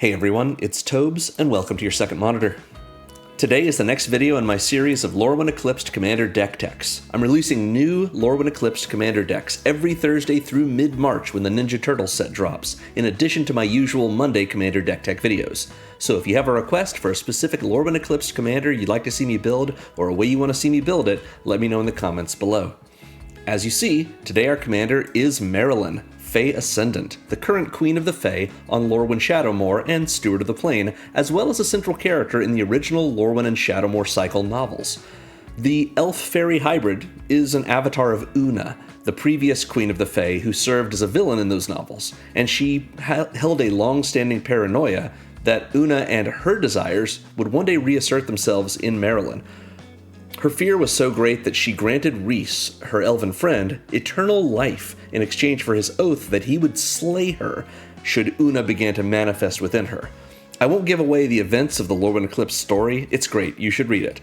Hey everyone, it's Tobes, and welcome to your second monitor. Today is the next video in my series of Lorwyn Eclipsed Commander deck techs. I'm releasing new Lorwyn Eclipsed Commander decks every Thursday through mid-March when the Ninja Turtles set drops, in addition to my usual Monday Commander deck tech videos. So if you have a request for a specific Lorwyn Eclipsed Commander you'd like to see me build, or a way you want to see me build it, let me know in the comments below. As you see, today our commander is Maralen, Fae Ascendant, the current Queen of the Fae on Lorwyn Shadowmoor and Steward of the Plane, as well as a central character in the original Lorwyn and Shadowmoor cycle novels. The Elf-Fairy hybrid is an avatar of Una, the previous Queen of the Fae who served as a villain in those novels, and she held a long-standing paranoia that Una and her desires would one day reassert themselves in Maralen. Her fear was so great that she granted Rhys, her elven friend, eternal life in exchange for his oath that he would slay her should Una begin to manifest within her. I won't give away the events of the Lorwyn Eclipsed story, it's great, you should read it.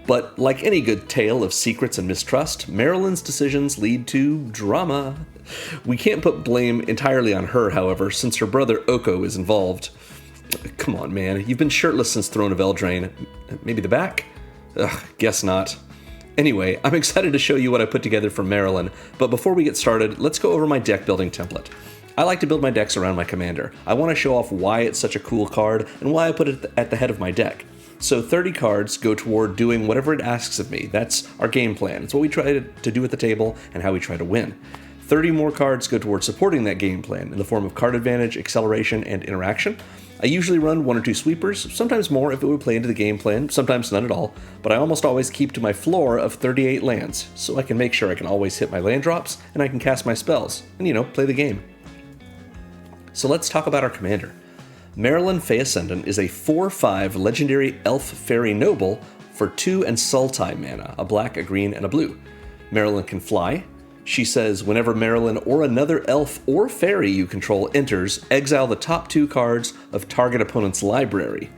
But like any good tale of secrets and mistrust, Maralen's decisions lead to drama. We can't put blame entirely on her, however, since her brother Oko is involved. Come on, man, you've been shirtless since Throne of Eldraine. Maybe the back? Ugh, guess not. Anyway, I'm excited to show you what I put together for Maralen, but before we get started, let's go over my deck building template. I like to build my decks around my commander. I want to show off why it's such a cool card and why I put it at the head of my deck. So 30 cards go toward doing whatever it asks of me. That's our game plan. It's what we try to do at the table and how we try to win. 30 more cards go toward supporting that game plan in the form of card advantage, acceleration, and interaction. I usually run 1 or 2 sweepers, sometimes more if it would play into the game plan, sometimes none at all, but I almost always keep to my floor of 38 lands, so I can make sure I can always hit my land drops, and I can cast my spells, and play the game. So let's talk about our commander. Maralen Fae Ascendant is a 4/5 legendary elf fairy noble for 2 and Sultai mana, a black, a green, and a blue. Maralen can fly. She says, whenever Maralen or another elf or fairy you control enters, exile the top 2 cards of target opponent's library.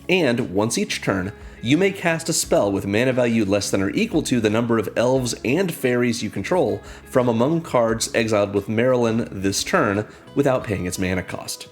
And, once each turn, you may cast a spell with mana value less than or equal to the number of elves and fairies you control from among cards exiled with Maralen this turn without paying its mana cost.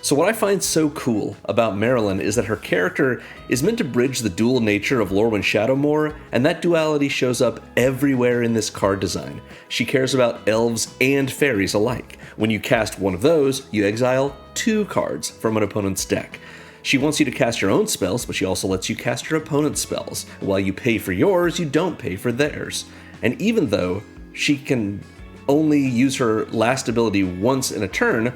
So what I find so cool about Maralen is that her character is meant to bridge the dual nature of Lorwyn Shadowmoor, and that duality shows up everywhere in this card design. She cares about elves and fairies alike. When you cast one of those, you exile 2 cards from an opponent's deck. She wants you to cast your own spells, but she also lets you cast your opponent's spells. While you pay for yours, you don't pay for theirs. And even though she can only use her last ability once in a turn,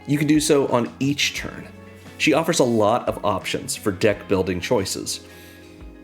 you can do so on each turn. She offers a lot of options for deck building choices.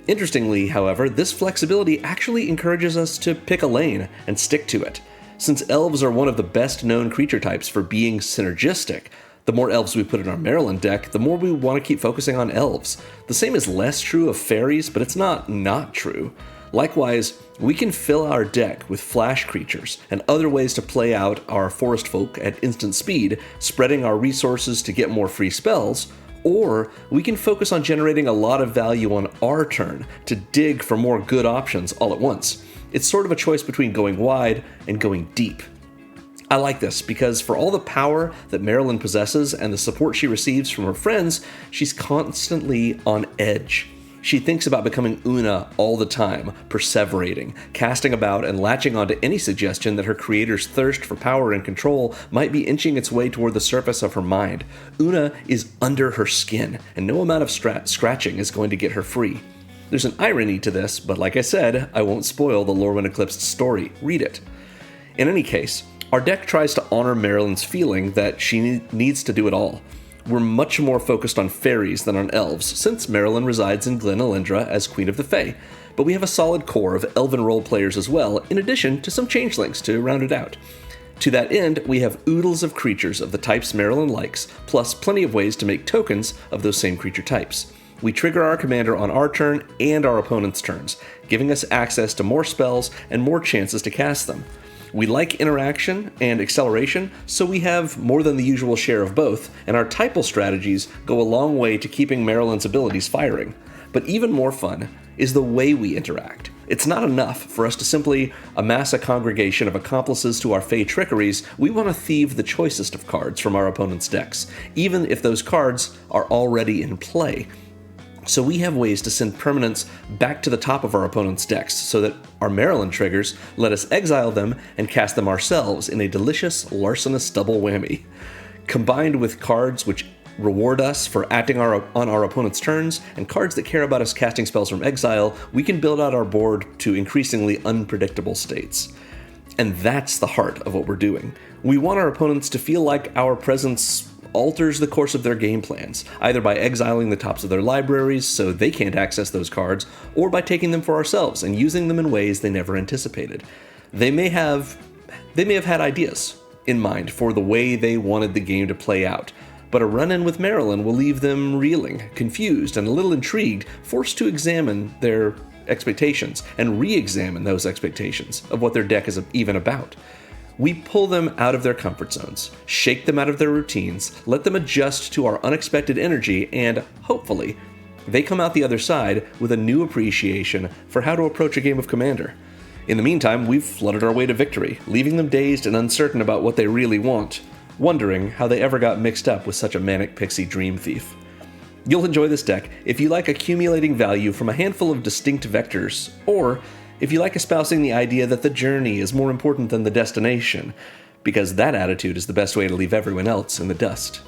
Interestingly, however, this flexibility actually encourages us to pick a lane and stick to it. Since elves are one of the best known creature types for being synergistic, the more elves we put in our Maralen deck, the more we want to keep focusing on elves. The same is less true of fairies, but it's not true. Likewise, we can fill our deck with flash creatures and other ways to play out our forest folk at instant speed, spreading our resources to get more free spells, or we can focus on generating a lot of value on our turn to dig for more good options all at once. It's sort of a choice between going wide and going deep. I like this because for all the power that Maralen possesses and the support she receives from her friends, she's constantly on edge. She thinks about becoming Una all the time, perseverating, casting about and latching onto any suggestion that her creator's thirst for power and control might be inching its way toward the surface of her mind. Una is under her skin, and no amount of scratching is going to get her free. There's an irony to this, but like I said, I won't spoil the Lorwyn Eclipsed story. Read it. In any case, our deck tries to honor Maralen's feeling that she needs to do it all. We're much more focused on fairies than on elves, since Maralen resides in Glen Elendra as Queen of the Fae, but we have a solid core of elven role players as well, in addition to some changelings to round it out. To that end, we have oodles of creatures of the types Maralen likes, plus plenty of ways to make tokens of those same creature types. We trigger our commander on our turn and our opponent's turns, giving us access to more spells and more chances to cast them. We like interaction and acceleration, so we have more than the usual share of both, and our Typal strategies go a long way to keeping Maralen's abilities firing. But even more fun is the way we interact. It's not enough for us to simply amass a congregation of accomplices to our Fae trickeries. We want to thieve the choicest of cards from our opponent's decks, even if those cards are already in play. So we have ways to send permanents back to the top of our opponent's decks so that our Maralen triggers let us exile them and cast them ourselves in a delicious, larcenous double whammy. Combined with cards which reward us for acting on our opponent's turns, and cards that care about us casting spells from exile, we can build out our board to increasingly unpredictable states. And that's the heart of what we're doing. We want our opponents to feel like our presence alters the course of their game plans, either by exiling the tops of their libraries so they can't access those cards, or by taking them for ourselves and using them in ways they never anticipated. They may have had ideas in mind for the way they wanted the game to play out, but a run-in with Maralen will leave them reeling, confused, and a little intrigued, forced to examine their expectations and re-examine those expectations of what their deck is even about. We pull them out of their comfort zones, shake them out of their routines, let them adjust to our unexpected energy, and hopefully, they come out the other side with a new appreciation for how to approach a game of Commander. In the meantime, we've flooded our way to victory, leaving them dazed and uncertain about what they really want, wondering how they ever got mixed up with such a Manic Pixie dream thief. You'll enjoy this deck if you like accumulating value from a handful of distinct vectors, or if you like espousing the idea that the journey is more important than the destination, because that attitude is the best way to leave everyone else in the dust.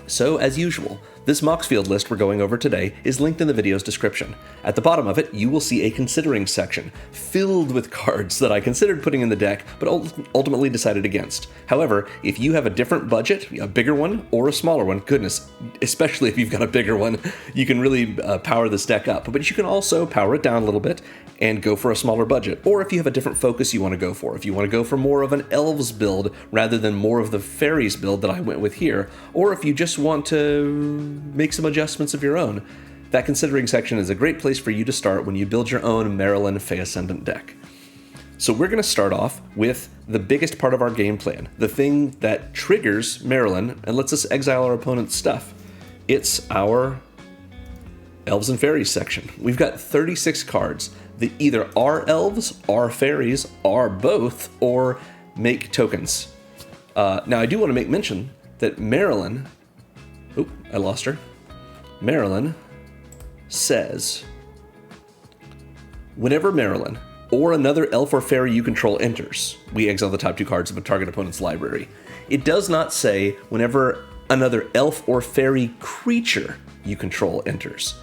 So, as usual, this Moxfield list we're going over today is linked in the video's description. At the bottom of it, you will see a considering section, filled with cards that I considered putting in the deck, but ultimately decided against. However, if you have a different budget, a bigger one or a smaller one, goodness, especially if you've got a bigger one, you can really power this deck up. But you can also power it down a little bit and go for a smaller budget. Or if you have a different focus you want to go for. If you want to go for more of an Elves build rather than more of the Faeries build that I went with here. Or if you just want to make some adjustments of your own. That considering section is a great place for you to start when you build your own Maralen Fae Ascendant deck. So we're going to start off with the biggest part of our game plan, the thing that triggers Maralen and lets us exile our opponent's stuff. It's our Elves and Faeries section. We've got 36 cards that either are Elves, are Faeries, are both, or make tokens. Now I do want to make mention that Maralen, I lost her. Maralen says, whenever Maralen or another elf or fairy you control enters, we exile the top two cards of a target opponent's library. It does not say whenever another elf or fairy creature you control enters.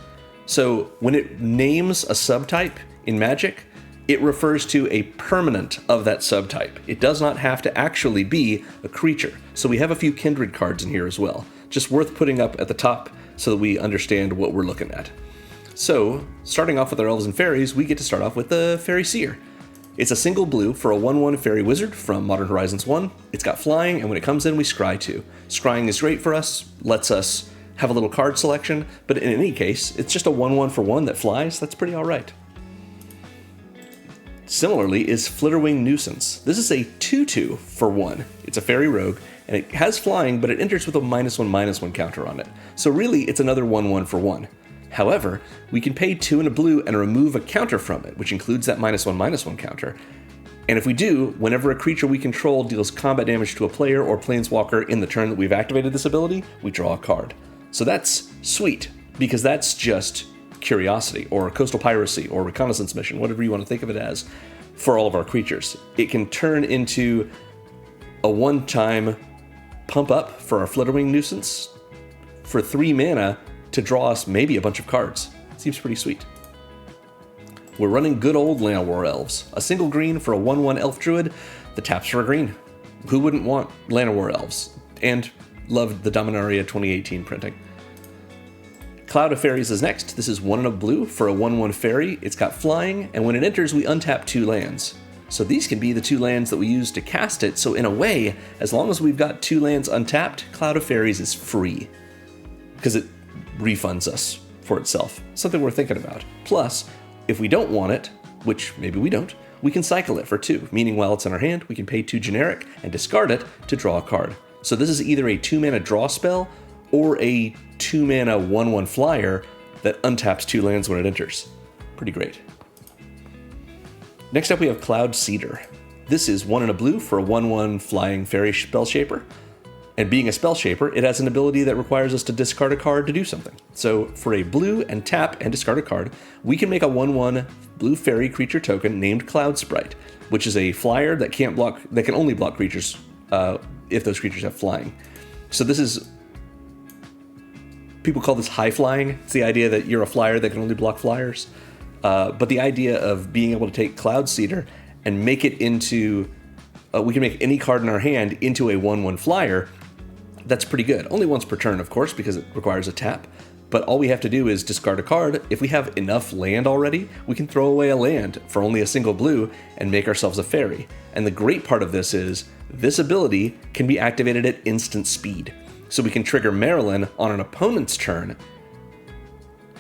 So when it names a subtype in Magic, it refers to a permanent of that subtype. It does not have to actually be a creature. So we have a few kindred cards in here as well. Just worth putting up at the top so that we understand what we're looking at. So, starting off with our Elves and Fairies, we get to start off with the Fairy Seer. It's a single blue for a 1/1 Fairy Wizard from Modern Horizons 1. It's got flying, and when it comes in, we scry 2. Scrying is great for us, lets us have a little card selection, but in any case, it's just a 1/1 for 1 that flies. That's pretty alright. Similarly is Flitterwing Nuisance. This is a 2/2 for 1. It's a Fairy Rogue, and it has flying, but it enters with a -1/-1 counter on it. So really, it's another 1/1 for 1. However, we can pay 2 and a blue and remove a counter from it, which includes that -1/-1 counter. And if we do, whenever a creature we control deals combat damage to a player or planeswalker in the turn that we've activated this ability, we draw a card. So that's sweet, because that's just Curiosity, or Coastal Piracy, or Reconnaissance Mission, whatever you want to think of it as, for all of our creatures. It can turn into a one-time pump up for our Flitterwing Nuisance for 3 mana to draw us maybe a bunch of cards. Seems pretty sweet. We're running good old Llanowar Elves. A single green for a 1/1 Elf Druid that taps for a green. Who wouldn't want Llanowar Elves? And loved the Dominaria 2018 printing. Cloud of Fairies is next. This is 1 and a blue for a 1/1 fairy. It's got flying, and when it enters, we untap 2 lands. So these can be the 2 lands that we use to cast it. So in a way, as long as we've got 2 lands untapped, Cloud of Fairies is free, because it refunds us for itself. Something we're thinking about. Plus, if we don't want it, which maybe we don't, we can cycle it for 2, meaning while it's in our hand, we can pay 2 generic and discard it to draw a card. So this is either a 2-mana draw spell or a 2-mana 1/1 flyer that untaps 2 lands when it enters. Pretty great. Next up we have Cloud Cedar. This is 1 and a blue for a 1/1 flying fairy spell shaper. And being a spell shaper, it has an ability that requires us to discard a card to do something. So for a blue and tap and discard a card, we can make a 1/1 blue fairy creature token named Cloud Sprite, which is a flyer that can only block creatures if those creatures have flying. So this is, people call this high flying. It's the idea that you're a flyer that can only block flyers. But the idea of being able to take Cloud Cedar and make it into, we can make any card in our hand into a 1/1 flyer. That's pretty good. Only once per turn, of course, because it requires a tap. But all we have to do is discard a card. If we have enough land already, we can throw away a land for only a single blue and make ourselves a fairy. And the great part of this is, this ability can be activated at instant speed. So we can trigger Maralen on an opponent's turn.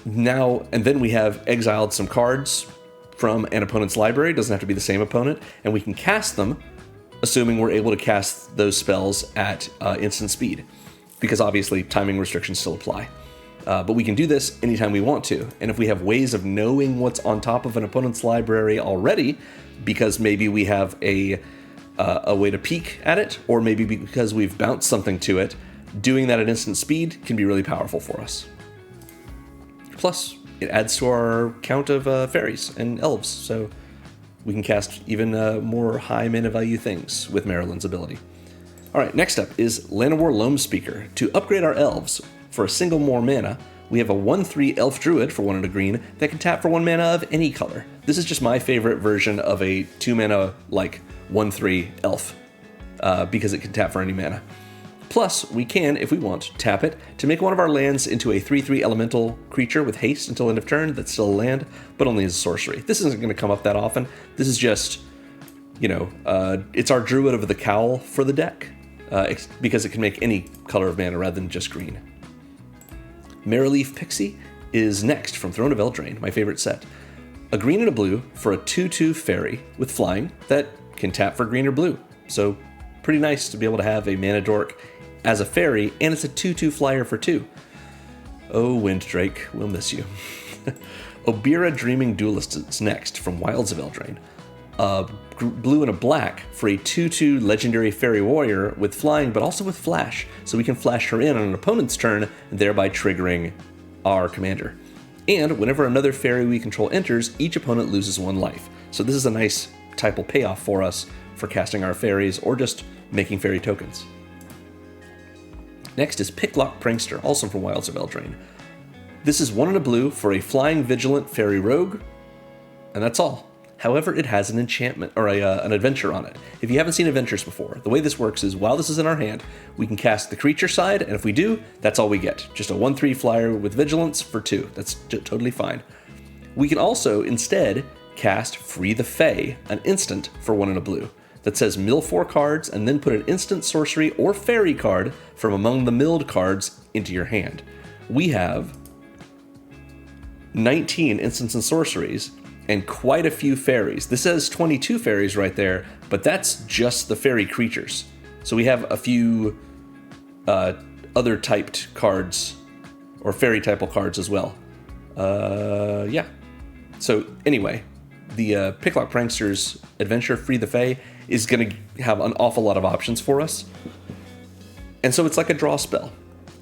Now, and then we have exiled some cards from an opponent's library. It doesn't have to be the same opponent. And we can cast them, assuming we're able to cast those spells at instant speed, because obviously timing restrictions still apply. But we can do this anytime we want to. And if we have ways of knowing what's on top of an opponent's library already, because maybe we have a way to peek at it, or maybe because we've bounced something to it, doing that at instant speed can be really powerful for us. Plus, it adds to our count of fairies and elves, so we can cast even more high mana value things with Maralen's ability. Alright, next up is Llanowar Loam Speaker. To upgrade our elves for a single more mana, we have a 1/3 Elf Druid for 1 and a green that can tap for 1 mana of any color. This is just my favorite version of a 2 mana, like 1/3 Elf, because it can tap for any mana. Plus, we can, if we want, tap it to make one of our lands into a 3/3 elemental creature with haste until end of turn that's still a land, but only as a sorcery. This isn't going to come up that often. This is just, it's our Druid of the Cowl for the deck, because it can make any color of mana rather than just green. Maraleaf Pixie is next from Throne of Eldraine, my favorite set. A green and a blue for a 2/2 fairy with flying that can tap for green or blue. So pretty nice to be able to have a mana dork as a fairy, and it's a 2/2 flyer for 2. Oh, Winddrake, we'll miss you. Obira Dreaming Duelist is next from Wilds of Eldraine. Blue and a black for a 2/2 legendary fairy warrior with flying, but also with flash, so we can flash her in on an opponent's turn, thereby triggering our commander. And whenever another fairy we control enters, each opponent loses 1 life. So this is a nice Typal payoff for us for casting our fairies or just making fairy tokens. Next is Picklock Prankster, also from Wilds of Eldraine. This is 1 and a blue for a flying vigilant fairy rogue, and that's all. However, it has an enchantment, or an adventure on it. If you haven't seen adventures before, the way this works is while this is in our hand, we can cast the creature side, and if we do, that's all we get. Just a 1/3 flyer with vigilance for 2. That's totally fine. We can also, instead, cast Free the Fae, an instant for 1 and a blue, that says mill 4 cards, and then put an instant sorcery or fairy card from among the milled cards into your hand. We have 19 instants and sorceries, and quite a few fairies. This says 22 fairies right there, but that's just the fairy creatures. So we have a few other typed cards, or fairy typal cards as well. Yeah. So anyway, the Picklock Prankster's Adventure Free the Fae is going to have an awful lot of options for us. And so it's like a draw spell.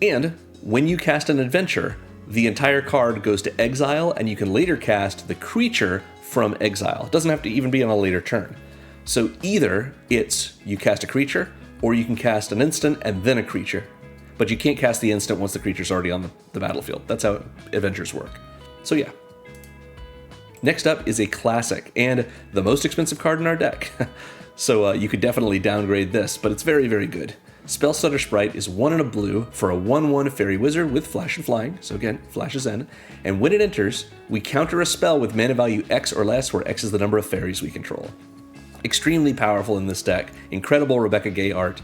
And when you cast an adventure, the entire card goes to exile, and you can later cast the creature from exile. It doesn't have to even be on a later turn. So either it's you cast a creature, or you can cast an instant and then a creature. But you can't cast the instant once the creature's already on the battlefield. That's how adventures work. So yeah. Next up is a classic, and the most expensive card in our deck. So you could definitely downgrade this, but it's very, very good. Spellstutter Sprite is 1 and a blue for a 1/1 fairy wizard with flash and flying, so again, flashes in, and when it enters, we counter a spell with mana value X or less, where X is the number of fairies we control. Extremely powerful in this deck, incredible Rebecca Gay art.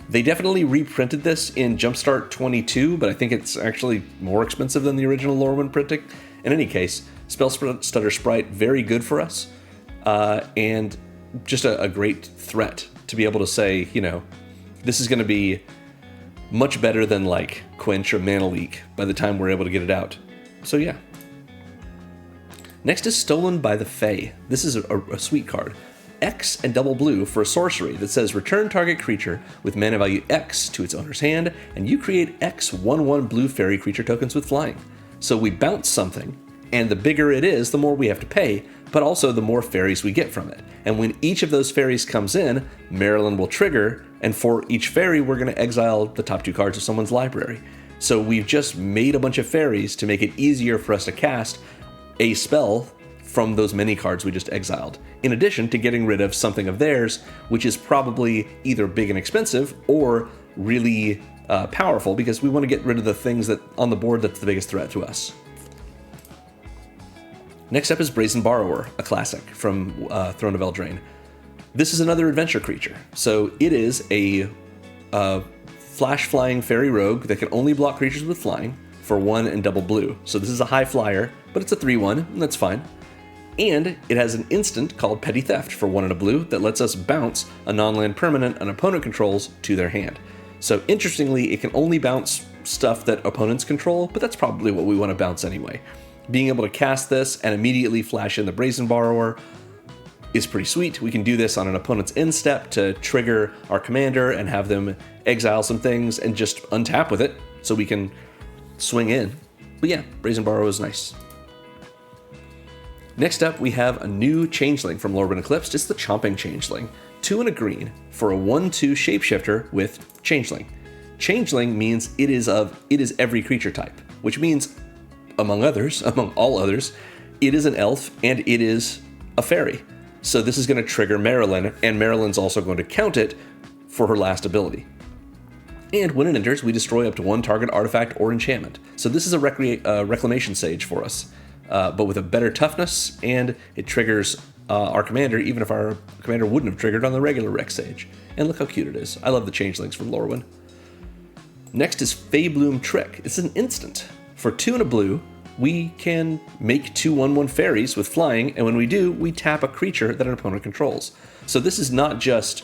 They definitely reprinted this in Jumpstart 22, but I think it's actually more expensive than the original Lorwyn printing. In any case, Spellstutter Sprite, very good for us, and just a great threat to be able to say, this is going to be much better than like Quench or Mana Leak by the time we're able to get it out. So yeah. Next is Stolen by the Fae. This is a sweet card. X and double blue for a sorcery that says return target creature with mana value X to its owner's hand, and you create X 1/1 blue fairy creature tokens with flying. So we bounce something, and the bigger it is, the more we have to pay, but also the more fairies we get from it. And when each of those fairies comes in, Maralen will trigger, and for each fairy, we're going to exile the top 2 cards of someone's library. So we've just made a bunch of fairies to make it easier for us to cast a spell from those many cards we just exiled, in addition to getting rid of something of theirs, which is probably either big and expensive or really powerful, because we want to get rid of the things that on the board that's the biggest threat to us. Next up is Brazen Borrower, a classic from Throne of Eldraine. This is another adventure creature. So it is a flash flying fairy rogue that can only block creatures with flying for 1 and double blue. So this is a high flyer, but it's a 3/1, and that's fine. And it has an instant called Petty Theft for 1 and a blue that lets us bounce a non-land permanent an opponent controls to their hand. So interestingly, it can only bounce stuff that opponents control, but that's probably what we want to bounce anyway. Being able to cast this and immediately flash in the Brazen Borrower is pretty sweet. We can do this on an opponent's end step to trigger our commander and have them exile some things and just untap with it so we can swing in. But yeah, Brazen Borrower is nice. Next up, we have a new changeling from Lorwyn Eclipsed. It's the Chomping Changeling. 2 and a green for a 1/2 shapeshifter with Changeling. Changeling means it is every creature type, which means, among all others, it is an elf and it is a fairy. So this is going to trigger Maralen, and Maralen's also going to count it for her last ability. And when it enters, we destroy up to 1 target artifact or enchantment. So this is a Reclamation Sage for us. But with a better toughness, and it triggers our commander, even if our commander wouldn't have triggered on the regular Rec Sage. And look how cute it is. I love the changelings from Lorwyn. Next is Faebloom Trick. It's an instant. For 2 and a blue, we can make 2 1/1 fairies with flying, and when we do, we tap a creature that an opponent controls. So this is not just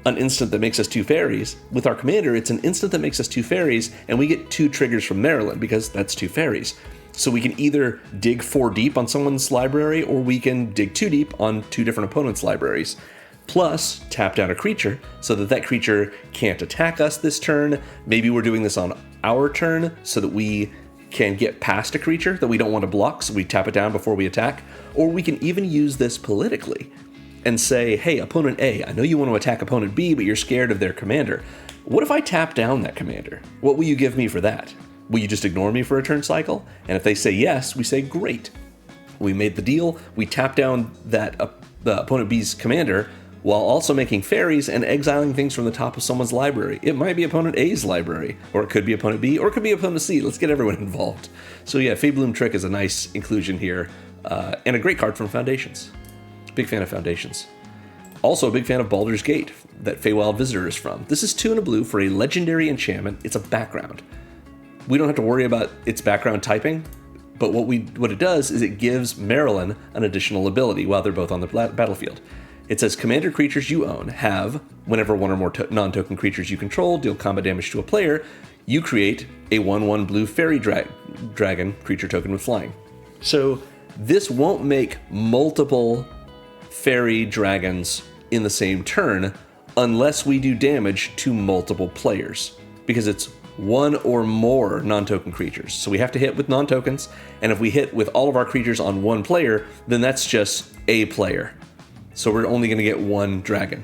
an instant that makes us 2 fairies. With our commander, it's an instant that makes us 2 fairies, and we get 2 triggers from Maralen, because that's 2 fairies. So we can either dig 4 deep on someone's library, or we can dig 2 deep on 2 different opponents' libraries. Plus, tap down a creature so that that creature can't attack us this turn. Maybe we're doing this on our turn so that we can get past a creature that we don't want to block, so we tap it down before we attack. Or we can even use this politically and say, hey, opponent A, I know you want to attack opponent B, but you're scared of their commander. What if I tap down that commander? What will you give me for that? Will you just ignore me for a turn cycle? And if they say yes, we say great. We made the deal, we tap down that the opponent B's commander while also making fairies and exiling things from the top of someone's library. It might be opponent A's library, or it could be opponent B, or it could be opponent C. Let's get everyone involved. So yeah, Faebloom Trick is a nice inclusion here, and a great card from Foundations. Big fan of Foundations. Also a big fan of Baldur's Gate, that Feywild Visitor is from. This is 2 and a blue for a legendary enchantment. It's a background. We don't have to worry about its background typing, but what it does is it gives Maralen an additional ability while they're both on the battlefield. It says commander creatures you own have, whenever 1 or more non-token creatures you control deal combat damage to a player, you create a 1/1 blue fairy dragon creature token with flying. So this won't make multiple fairy dragons in the same turn unless we do damage to multiple players, because it's 1 or more non-token creatures. So we have to hit with non-tokens, and if we hit with all of our creatures on 1 player, then that's just a player. So we're only going to get 1 dragon.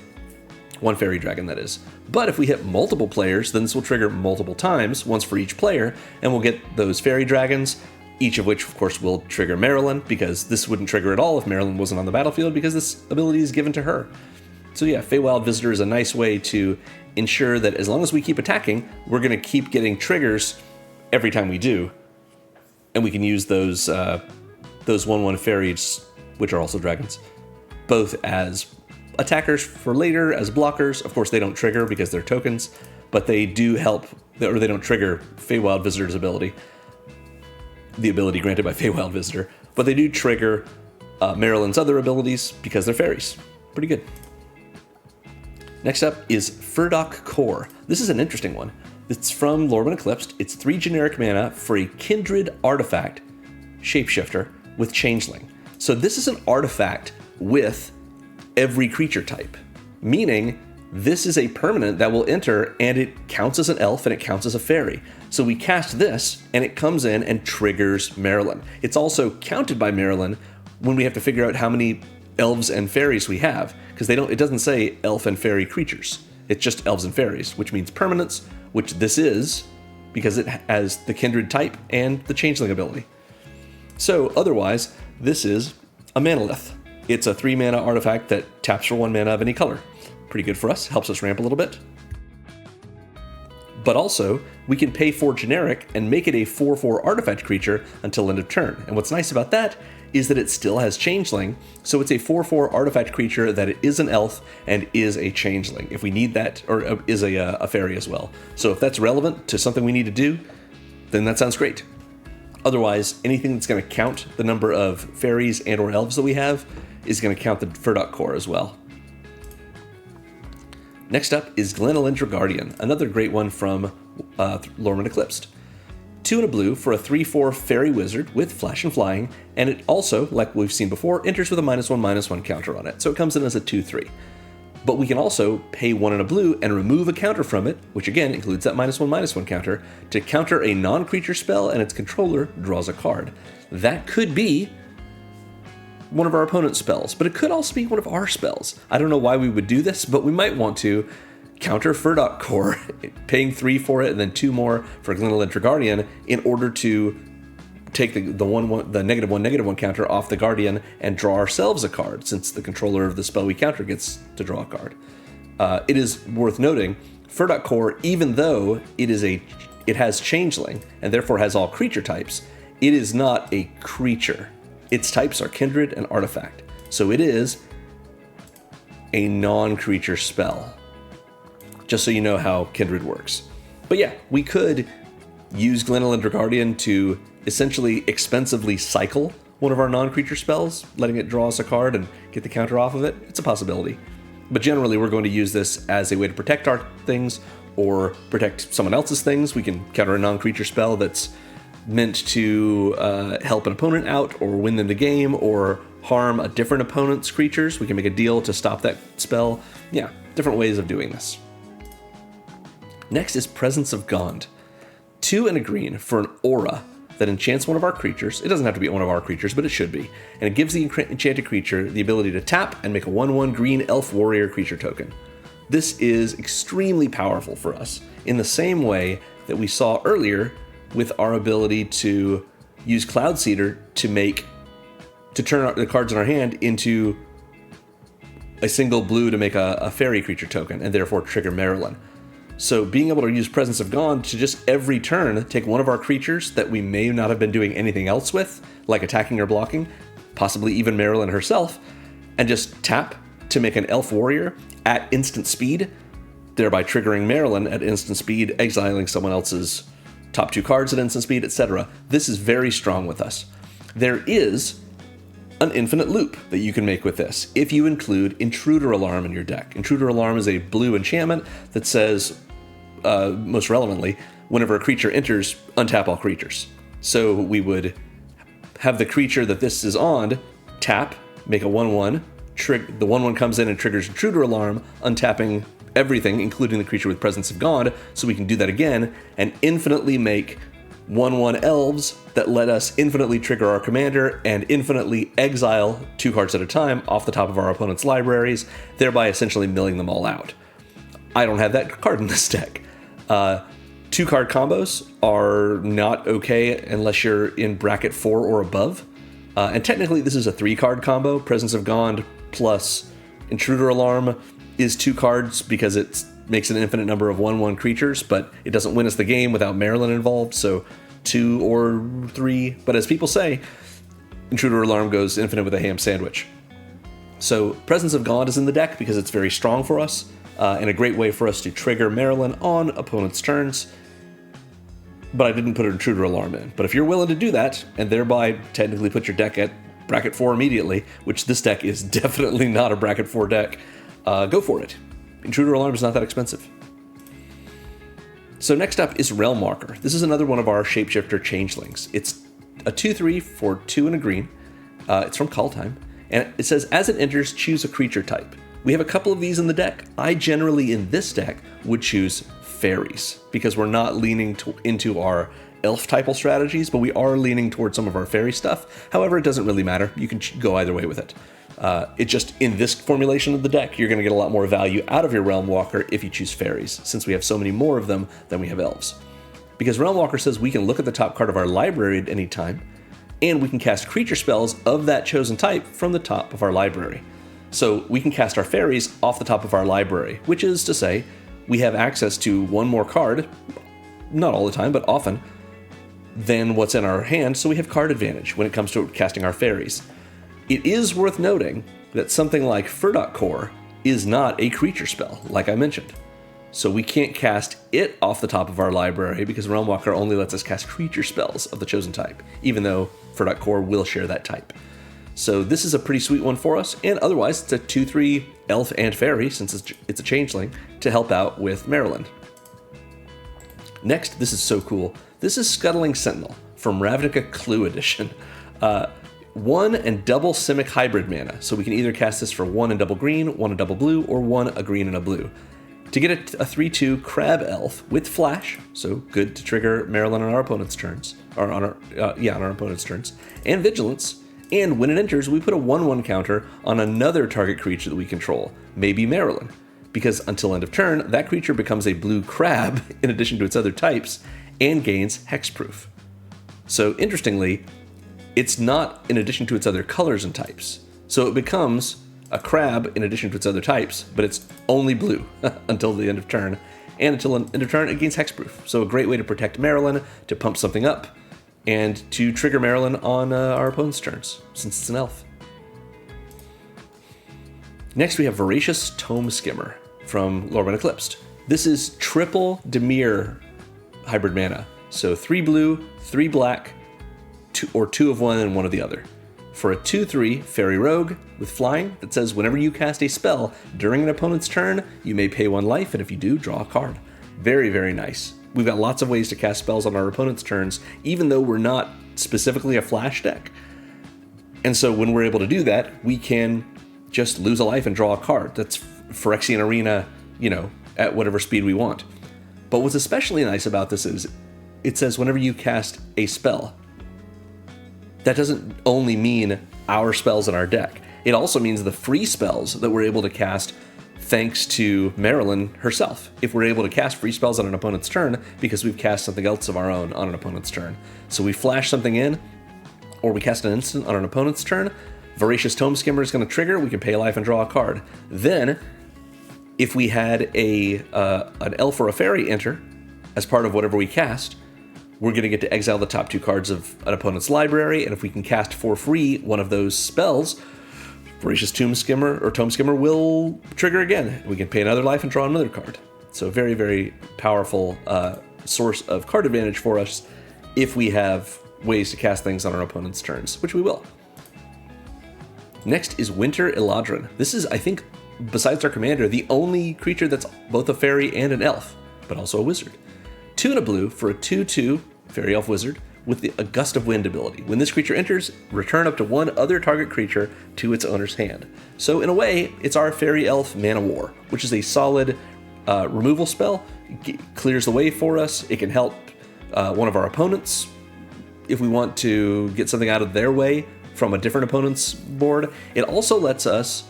1 fairy dragon, that is. But if we hit multiple players, then this will trigger multiple times, once for each player, and we'll get those fairy dragons, each of which, of course, will trigger Maralen, because this wouldn't trigger at all if Maralen wasn't on the battlefield, because this ability is given to her. So yeah, Feywild Visitor is a nice way to ensure that as long as we keep attacking, we're going to keep getting triggers every time we do. And we can use those 1/1 fairies, which are also dragons, both as attackers for later, as blockers. Of course, they don't trigger because they're tokens, but they do help, or they don't trigger Feywild Visitor's ability, the ability granted by Feywild Visitor, but they do trigger Maralen's other abilities because they're fairies. Pretty good. Next up is Furdok Core. This is an interesting one. It's from Lorwyn Eclipsed. It's 3 generic mana for a Kindred artifact shapeshifter with Changeling. So this is an artifact with every creature type, meaning this is a permanent that will enter and it counts as an elf and it counts as a fairy. So we cast this and it comes in and triggers Maralen. It's also counted by Maralen when we have to figure out how many elves and fairies we have, because it doesn't say elf and fairy creatures. It's just elves and fairies, which means permanents, which this is because it has the kindred type and the changeling ability. So otherwise, this is a Manalith. It's a 3-mana artifact that taps for 1 mana of any color. Pretty good for us, helps us ramp a little bit. But also, we can pay for generic and make it a 4/4 artifact creature until end of turn. And what's nice about that is that it still has changeling, so it's a 4/4 artifact creature that it is an elf and is a changeling, if we need that, or is a fairy as well. So if that's relevant to something we need to do, then that sounds great. Otherwise, anything that's going to count the number of fairies and or elves that we have is going to count the Furdok core as well. Next up is Glenelendra Guardian, another great one from Lorwyn Eclipsed. 2 and a blue for a 3/4 fairy wizard with flash and flying, and it also, like we've seen before, enters with a -1/-1 counter on it, so it comes in as a 2/3. But we can also pay 1 and a blue and remove a counter from it, which again includes that -1/-1 counter, to counter a non-creature spell and its controller draws a card. That could be one of our opponent's spells, but it could also be one of our spells. I don't know why we would do this, but we might want to counter Furdok core, paying 3 for it and then 2 more for Glenelendra Guardian in order to take the -1/-1 counter off the Guardian and draw ourselves a card, since the controller of the spell we counter gets to draw a card. It is worth noting, Furdok core, even though it has changeling and therefore has all creature types, it is not a creature. Its types are kindred and artifact, so it is a non-creature spell. Just so you know how kindred works. But yeah, we could use Glenelendra Guardian to essentially expensively cycle one of our non-creature spells, letting it draw us a card and get the counter off of it. It's a possibility. But generally, we're going to use this as a way to protect our things or protect someone else's things. We can counter a non-creature spell that's meant to help an opponent out or win them the game or harm a different opponent's creatures. We can make a deal to stop that spell. Yeah, different ways of doing this. Next is Presence of Gond. 2 and a green for an aura that enchants one of our creatures. It doesn't have to be one of our creatures, but it should be. And it gives the enchanted creature the ability to tap and make a 1/1 green elf warrior creature token. This is extremely powerful for us, in the same way that we saw earlier with our ability to use Cloudseeder to turn the cards in our hand into a single blue to make a fairy creature token, and therefore trigger Maralen. So being able to use Presence of Gond to just every turn take one of our creatures that we may not have been doing anything else with, like attacking or blocking, possibly even Maralen herself, and just tap to make an elf warrior at instant speed, thereby triggering Maralen at instant speed, exiling someone else's top 2 cards at instant speed, etc. This is very strong with us. There is an infinite loop that you can make with this if you include Intruder Alarm in your deck. Intruder Alarm is a blue enchantment that says, most relevantly, whenever a creature enters, untap all creatures. So we would have the creature that this is on tap, make a 1/1, the 1/1 comes in and triggers Intruder Alarm, untapping everything, including the creature with Presence of Gond, so we can do that again and infinitely make 1/1 elves that let us infinitely trigger our commander and infinitely exile 2 cards at a time off the top of our opponent's libraries, thereby essentially milling them all out. I don't have that card in this deck. 2-card combos are not okay unless you're in bracket 4 or above. And technically this is a 3-card combo. Presence of Gond plus Intruder Alarm is 2 cards because it makes an infinite number of 1/1 creatures, but it doesn't win us the game without Maralen involved, so 2 or 3. But as people say, Intruder Alarm goes infinite with a ham sandwich. So Presence of Gond is in the deck because it's very strong for us, and a great way for us to trigger Maralen on opponent's turns. But I didn't put an Intruder Alarm in. But if you're willing to do that, and thereby technically put your deck at bracket 4 immediately, which this deck is definitely not a bracket 4 deck, go for it. Intruder Alarm is not that expensive. So next up is Realm Walker. This is another one of our Shapeshifter Changelings. It's a 2/3 for 2 and a green It's from Call Time. And it says, as it enters, choose a creature type. We have a couple of these in the deck. I generally, in this deck, would choose Faeries, because we're not leaning into our Elf Typal strategies, but we are leaning towards some of our Fairy stuff. However, it doesn't really matter. You can go either way with it. It just, in this formulation of the deck, you're going to get a lot more value out of your Realm Walker if you choose Fairies, since we have so many more of them than we have Elves. Because Realm Walker says we can look at the top card of our library at any time, and we can cast creature spells of that chosen type from the top of our library. So we can cast our Fairies off the top of our library, which is to say, we have access to one more card, not all the time, but often, than what's in our hand, so we have card advantage when it comes to casting our Fairies. It is worth noting that something like Furdok Core is not a creature spell, like I mentioned. So we can't cast it off the top of our library because Realm Walker only lets us cast creature spells of the chosen type, even though Furdok Core will share that type. So this is a pretty sweet one for us, and otherwise it's a 2/3 Elf and Fairy, since it's a changeling, to help out with Maralen. Next, this is so cool. This is Scuttling Sentinel from Ravnica Clue Edition. 1 and double Simic hybrid mana, so we can either cast this for 1 and double green, 1 and double blue, or 1 a green and a blue. To get a 3/2 Crab Elf with Flash, so good to trigger Maralen on our opponent's turns, or on our opponent's turns, and Vigilance. And when it enters, we put a 1/1 counter on another target creature that we control, maybe Maralen, because until end of turn, that creature becomes a blue crab in addition to its other types, and gains hexproof. So interestingly, it's not in addition to its other colors and types. So it becomes a crab in addition to its other types, but it's only blue until the end of turn. And until the end of turn, it gains hexproof. So a great way to protect Maralen, to pump something up, and to trigger Maralen on our opponent's turns, since it's an elf. Next, we have Voracious Tome Skimmer from Lorwyn Eclipsed. This is triple Dimir hybrid mana. So 3 blue, 3 black, 2 of one and 1 of the other. For a 2/3 Fairy Rogue with flying that says whenever you cast a spell during an opponent's turn, you may pay 1 life, and if you do, draw a card. Very, very nice. We've got lots of ways to cast spells on our opponent's turns, even though we're not specifically a flash deck. And so when we're able to do that, we can just lose a life and draw a card. That's Phyrexian Arena, at whatever speed we want. But what's especially nice about this is it says whenever you cast a spell. That doesn't only mean our spells in our deck. It also means the free spells that we're able to cast thanks to Maralen herself. If we're able to cast free spells on an opponent's turn because we've cast something else of our own on an opponent's turn. So we flash something in, or we cast an instant on an opponent's turn, Voracious Tome Skimmer is going to trigger, we can pay a life and draw a card. Then, if we had an elf or a fairy enter as part of whatever we cast, we're going to get to exile the top 2 cards of an opponent's library, and if we can cast for free one of those spells, Voracious Tome Skimmer will trigger again. We can pay another life and draw another card. So very, very powerful source of card advantage for us if we have ways to cast things on our opponent's turns, which we will. Next is Winter Eladrin. This is, I think, besides our commander, the only creature that's both a fairy and an elf, but also a wizard. 2 and a blue for a 2/2 Fairy Elf Wizard with the A Gust of Wind ability. When this creature enters, return up to 1 other target creature to its owner's hand. So in a way, it's our Fairy Elf Mana War, which is a solid removal spell. It clears the way for us. It can help one of our opponents if we want to get something out of their way from a different opponent's board. It also lets us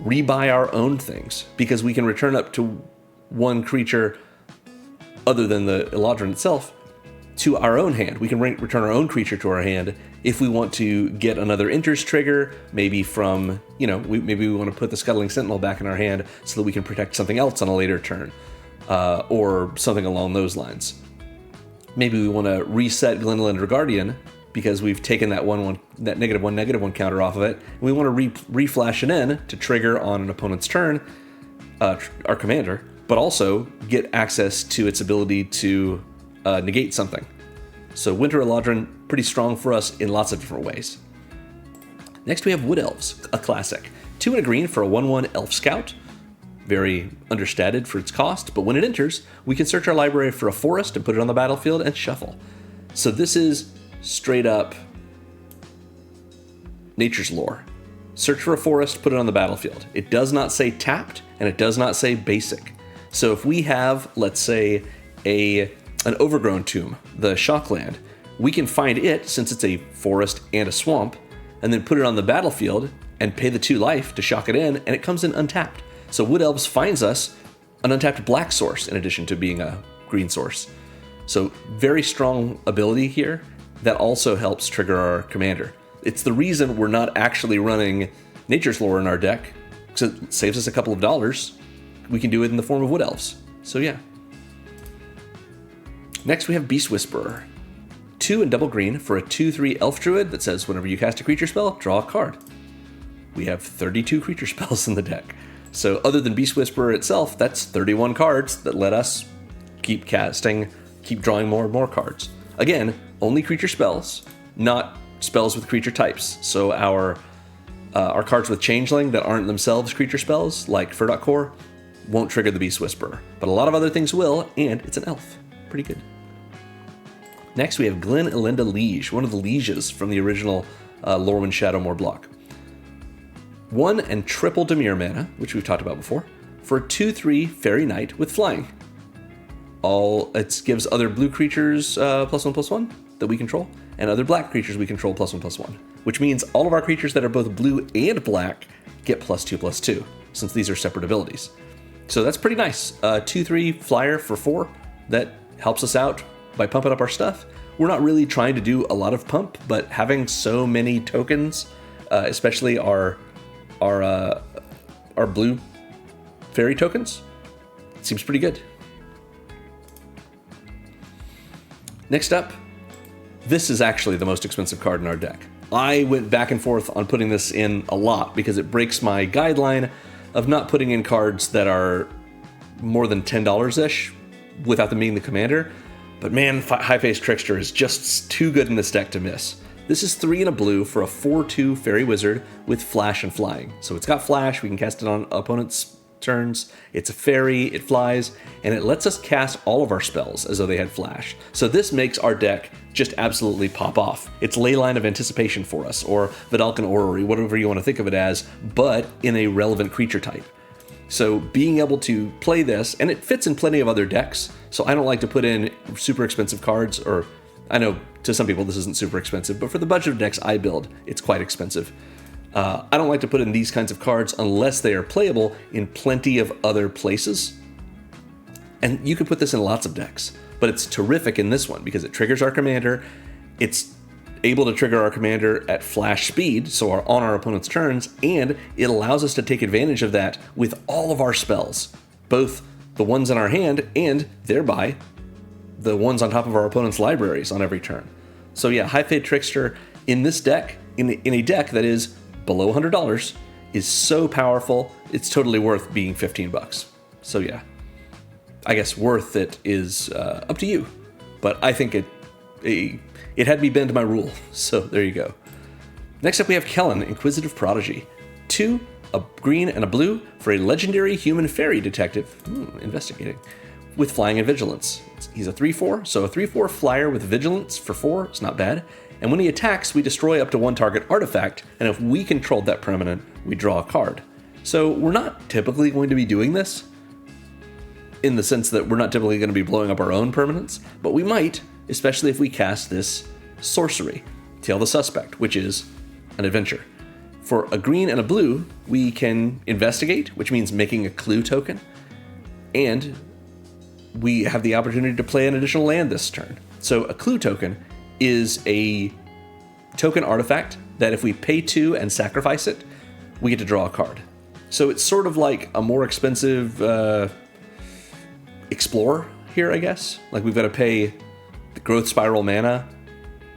rebuy our own things, because we can return up to 1 creature other than the Eladrin itself to our own hand. We can return our own creature to our hand if we want to get another enters trigger, maybe from, maybe we want to put the Scuttling Sentinel back in our hand so that we can protect something else on a later turn, or something along those lines. Maybe we want to reset Glenelender Guardian because we've taken that -1/-1 counter off of it, and we want to reflash it in to trigger on an opponent's turn, our commander, but also get access to its ability to negate something. So Winter Eladrin, pretty strong for us in lots of different ways. Next we have Wood Elves, a classic. 2 and a green for a 1/1 Elf Scout. Very understated for its cost, but when it enters, we can search our library for a forest and put it on the battlefield and shuffle. So this is straight up Nature's Lore. Search for a forest, put it on the battlefield. It does not say tapped, and it does not say basic. So if we have, let's say, an overgrown tomb, the Shockland, we can find it, since it's a forest and a swamp, and then put it on the battlefield and pay the 2 life to shock it in, and it comes in untapped. So Wood Elves finds us an untapped black source in addition to being a green source. So very strong ability here that also helps trigger our commander. It's the reason we're not actually running Nature's Lore in our deck, because it saves us a couple of dollars. We can do it in the form of Wood Elves. So yeah. Next we have Beast Whisperer. 2 and double green for a 2/3 Elf Druid that says whenever you cast a creature spell, draw a card. We have 32 creature spells in the deck. So other than Beast Whisperer itself, that's 31 cards that let us keep casting, keep drawing more and more cards. Again, only creature spells, not spells with creature types. So our cards with Changeling that aren't themselves creature spells, like Furdok Core, won't trigger the Beast Whisperer. But a lot of other things will, and it's an elf. Pretty good. Next we have Glen Elinda Liege, one of the lieges from the original Lorwyn Shadowmoor block. 1 and triple Dimir mana, which we've talked about before, for a 2/3 Fairy Knight with flying. It gives other blue creatures +1/+1 that we control, and other black creatures we control +1/+1, which means all of our creatures that are both blue and black get +2/+2, since these are separate abilities. So that's pretty nice. 2/3 flyer for 4 that helps us out by pumping up our stuff. We're not really trying to do a lot of pump, but having so many tokens, especially our blue fairy tokens, seems pretty good. Next up, this is actually the most expensive card in our deck. I went back and forth on putting this in a lot because it breaks my guideline of not putting in cards that are more than $10-ish without them being the commander. But man, High-Face Trickster is just too good in this deck to miss. This is 3 and a blue for a 4/2 Fairy Wizard with Flash and Flying. So it's got Flash, we can cast it on opponents' turns, it's a fairy, it flies, and it lets us cast all of our spells as though they had Flash. So this makes our deck just absolutely pop off. It's Leyline of Anticipation for us, or Vidalcan Orrery, whatever you want to think of it as, but in a relevant creature type. So being able to play this, and it fits in plenty of other decks, so I don't like to put in super expensive cards, or I know to some people this isn't super expensive, but for the budget of decks I build, it's quite expensive. I don't like to put in these kinds of cards unless they are playable in plenty of other places. And you can put this in lots of decks, but it's terrific in this one because it triggers our commander. It's able to trigger our commander at flash speed, so on our opponent's turns, and it allows us to take advantage of that with all of our spells, both the ones in our hand and thereby the ones on top of our opponent's libraries on every turn. So yeah, High-Fade Trickster in this deck, in a deck that is below $100, is so powerful, it's totally worth being $15. So yeah, I guess worth it is up to you, but I think it had me bend to my rule, so there you go. Next up we have Kellen, Inquisitive Prodigy. 2, a green and a blue for a legendary human fairy detective, investigating, with flying and vigilance. He's a 3/4, so a 3/4 flyer with vigilance for 4, it's not bad. And when he attacks, we destroy up to 1 target artifact, and if we controlled that permanent, we draw a card. So we're not typically going to be doing this, in the sense that we're not typically going to be blowing up our own permanents, but we might, especially if we cast this sorcery, Tail the Suspect, which is an adventure. For a green and a blue, we can investigate, which means making a clue token, and we have the opportunity to play an additional land this turn. So a clue token is a token artifact that if we pay 2 and sacrifice it, we get to draw a card. So it's sort of like a more expensive Explorer here, I guess. Like we've got to pay the Growth Spiral mana,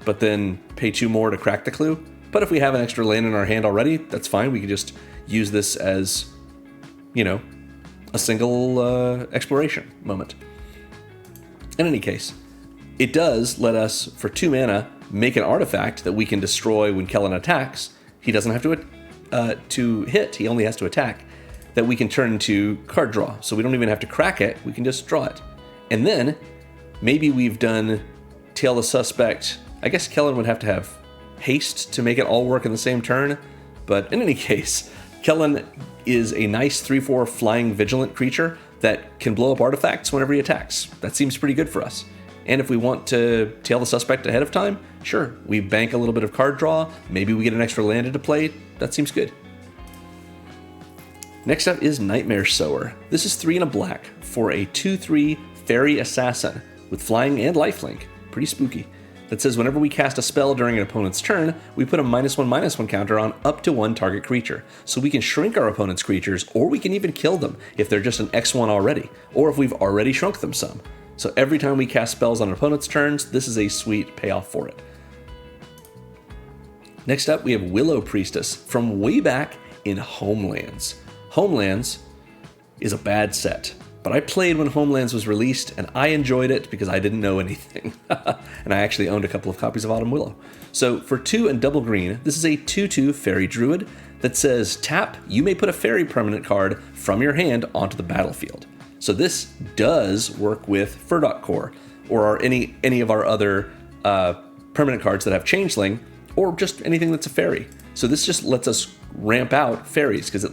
but then pay 2 more to crack the clue. But if we have an extra land in our hand already, that's fine. We can just use this as, a single exploration moment. In any case, it does let us, for 2 mana, make an artifact that we can destroy when Kellen attacks. He doesn't have to hit, he only has to attack, that we can turn into card draw. So we don't even have to crack it, we can just draw it. And then, maybe we've done Tail the Suspect. I guess Kellen would have to have haste to make it all work in the same turn. But in any case, Kellen is a nice 3/4 flying vigilant creature that can blow up artifacts whenever he attacks. That seems pretty good for us. And if we want to tail the suspect ahead of time, sure, we bank a little bit of card draw, maybe we get an extra land into play, that seems good. Next up is Nightmare Sower. This is 3 and a black for a 2/3 Fairy Assassin with flying and lifelink, pretty spooky. That says whenever we cast a spell during an opponent's turn, we put a -1/-1 counter on up to 1 target creature. So we can shrink our opponent's creatures, or we can even kill them if they're just an X1 already, or if we've already shrunk them some. So every time we cast spells on an opponent's turns, this is a sweet payoff for it. Next up, we have Willow Priestess from way back in Homelands. Homelands is a bad set, but I played when Homelands was released, and I enjoyed it because I didn't know anything. And I actually owned a couple of copies of Autumn Willow. So for 2 and double green, this is a 2/2 Fairy Druid that says, tap, you may put a fairy permanent card from your hand onto the battlefield. So this does work with Furdok Core, or any of our other permanent cards that have Changeling, or just anything that's a fairy. So this just lets us ramp out fairies, because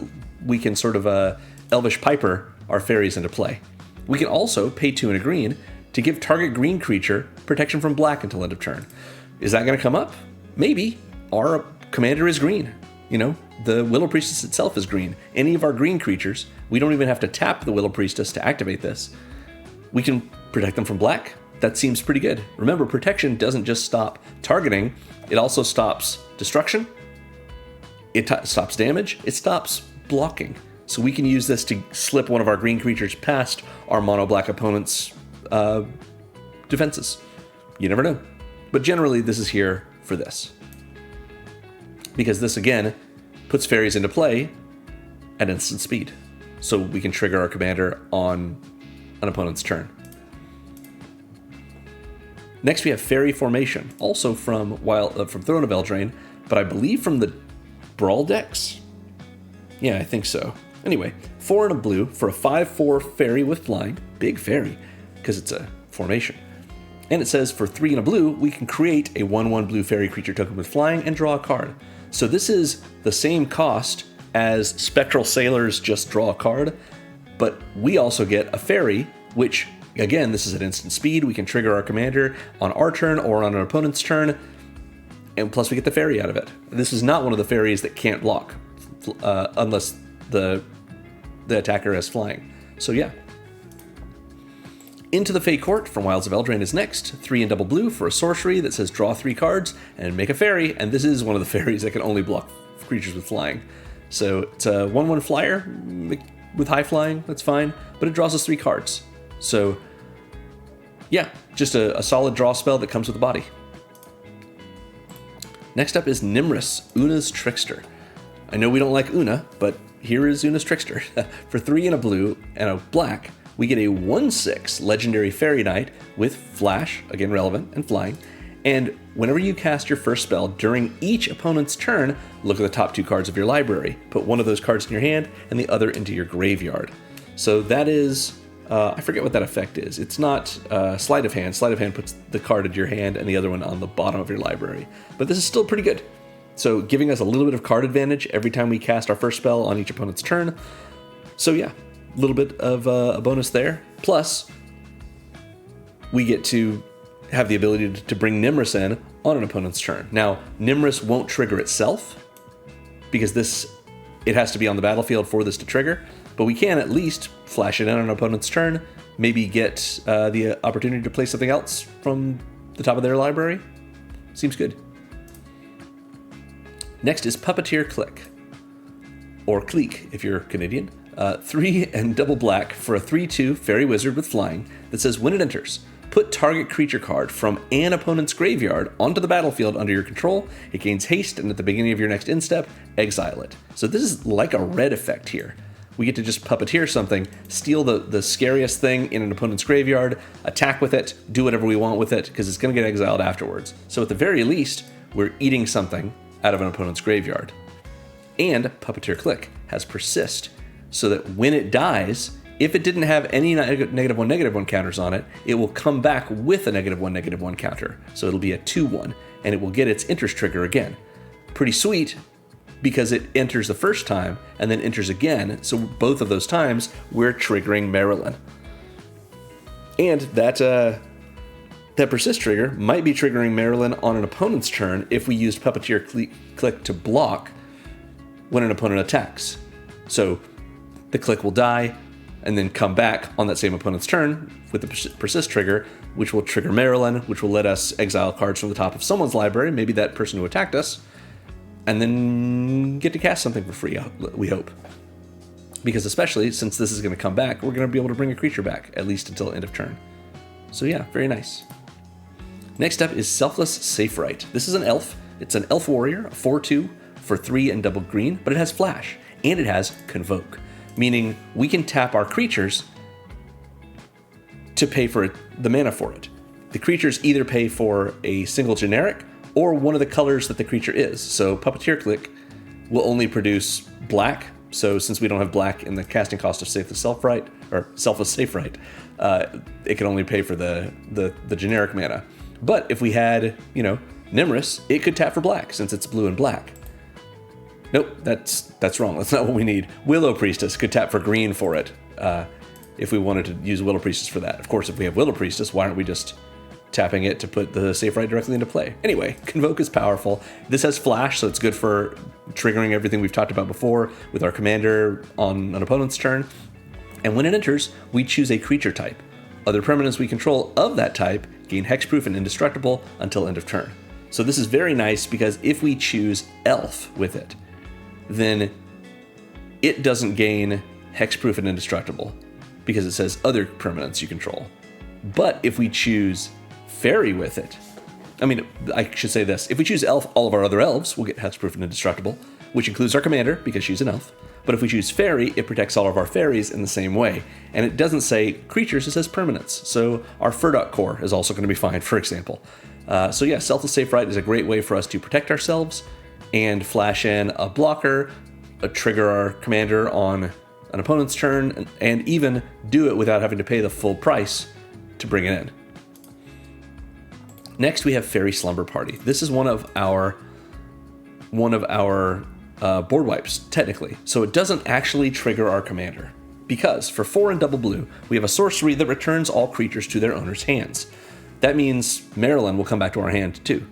we can sort of Elvish Piper our fairies into play. We can also pay 2 and a green to give target green creature protection from black until end of turn. Is that going to come up? Maybe. Our commander is green. You know, the Willow Priestess itself is green. Any of our green creatures, we don't even have to tap the Willow Priestess to activate this. We can protect them from black. That seems pretty good. Remember, protection doesn't just stop targeting, it also stops destruction, it stops damage, it stops blocking. So we can use this to slip one of our green creatures past our mono-black opponent's defenses. You never know. But generally, this is here for this. Because this, again, puts fairies into play at instant speed. So we can trigger our commander on an opponent's turn. Next, we have Fairy Formation, also from Throne of Eldraine, but I believe from the Brawl decks? Yeah, I think so. Anyway, 4 and a blue for a 5/4 fairy with flying, big fairy, because it's a formation. And it says for 3 and a blue, we can create a 1/1 blue fairy creature token with flying and draw a card. So this is the same cost as Spectral Sailors just draw a card, but we also get a fairy, which, again, this is at instant speed. We can trigger our commander on our turn or on an opponent's turn, and plus we get the fairy out of it. This is not one of the fairies that can't block, unless the attacker has flying. So yeah. Into the Fey Court from Wilds of Eldraine is next. 3 and double blue for a sorcery that says draw 3 cards and make a fairy, and this is one of the fairies that can only block creatures with flying. So it's a 1/1 flyer with high flying, that's fine, but it draws us 3 cards. So yeah, just a solid draw spell that comes with the body. Next up is Nimrus, Una's Trickster. I know we don't like Una, but here is Una's Trickster. For 3 and a blue and a black, we get a 1/6 Legendary Fairy Knight with Flash, again relevant, and flying. And whenever you cast your first spell during each opponent's turn, look at the top 2 cards of your library. Put one of those cards in your hand and the other into your graveyard. So that is, I forget what that effect is. It's not Sleight of Hand. Sleight of Hand puts the card into your hand and the other one on the bottom of your library. But this is still pretty good. So giving us a little bit of card advantage every time we cast our first spell on each opponent's turn. So yeah, a little bit of a bonus there. Plus, we get to have the ability to bring Nimrus in on an opponent's turn. Now, Nimrus won't trigger itself, because it has to be on the battlefield for this to trigger, but we can at least flash it in on an opponent's turn, maybe get the opportunity to play something else from the top of their library. Seems good. Next is Puppeteer Click, or Cleek if you're Canadian. 3 and double black for a 3/2 Fairy Wizard with flying that says when it enters, put target creature card from an opponent's graveyard onto the battlefield under your control. It gains haste, and at the beginning of your next end step, exile it. So this is like a red effect here. We get to just puppeteer something, steal the scariest thing in an opponent's graveyard, attack with it, do whatever we want with it, because it's going to get exiled afterwards. So at the very least, we're eating something out of an opponent's graveyard. And Puppeteer Click has Persist, so that when it dies, If it didn't have any -1/-1 counters on it, it will come back with a -1/-1 counter. So it'll be a 2/1, and it will get its enters trigger again. Pretty sweet, because it enters the first time and then enters again. So both of those times, we're triggering Maralen. And that persist trigger might be triggering Maralen on an opponent's turn if we used Puppeteer Click to block when an opponent attacks. So the click will die and then come back on that same opponent's turn with the persist trigger, which will trigger Maralen, which will let us exile cards from the top of someone's library, maybe that person who attacked us, and then get to cast something for free, we hope. Because especially since this is going to come back, we're going to be able to bring a creature back, at least until end of turn. So yeah, very nice. Next up is Selfless Safe-Right. This is an elf. It's an elf warrior, a 4/2 for 3 and double green, but it has flash, and it has Convoke, meaning we can tap our creatures to pay for the mana for it. The creatures either pay for a single generic or one of the colors that the creature is. So Puppeteer Click will only produce black. So since we don't have black in the casting cost of Selfless Safe-Right, it can only pay for the generic mana. But if we had, Nimrus, it could tap for black since it's blue and black. Nope, that's wrong. That's not what we need. Willow Priestess could tap for green for it if we wanted to use Willow Priestess for that. Of course, if we have Willow Priestess, why aren't we just tapping it to put the Safe-Right directly into play? Anyway, Convoke is powerful. This has flash, so it's good for triggering everything we've talked about before with our commander on an opponent's turn. And when it enters, we choose a creature type. Other permanents we control of that type gain hexproof and indestructible until end of turn. So this is very nice because if we choose Elf with it, then it doesn't gain hexproof and indestructible because it says other permanents you control. But if we choose Fairy with it, I should say this, if we choose Elf, all of our other elves will get hexproof and indestructible, which includes our commander because she's an elf. But if we choose Fairy, it protects all of our fairies in the same way. And it doesn't say creatures, it says permanents. So our Furdok core is also going to be fine, for example. So yeah, Selfless Safe-Right is a great way for us to protect ourselves and flash in a blocker, trigger our commander on an opponent's turn, and even do it without having to pay the full price to bring it in. Next, we have Fairy Slumber Party. This is one of our board wipes, technically. So it doesn't actually trigger our commander. Because for 4 and double blue, we have a sorcery that returns all creatures to their owner's hands. That means Maralen will come back to our hand too.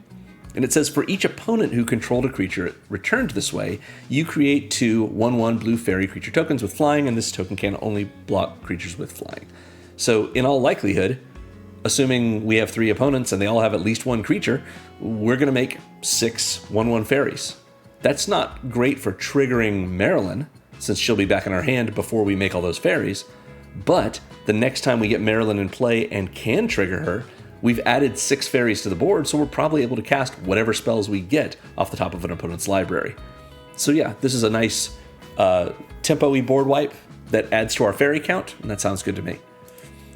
And it says for each opponent who controlled a creature returned this way, you create 2 1/1 blue fairy creature tokens with flying, and this token can only block creatures with flying. So in all likelihood, assuming we have 3 opponents and they all have at least 1 creature, we're going to make 6 1/1 fairies. That's not great for triggering Maralen, since she'll be back in our hand before we make all those fairies, but the next time we get Maralen in play and can trigger her, we've added 6 fairies to the board, so we're probably able to cast whatever spells we get off the top of an opponent's library. So yeah, this is a nice tempo-y board wipe that adds to our fairy count, and that sounds good to me.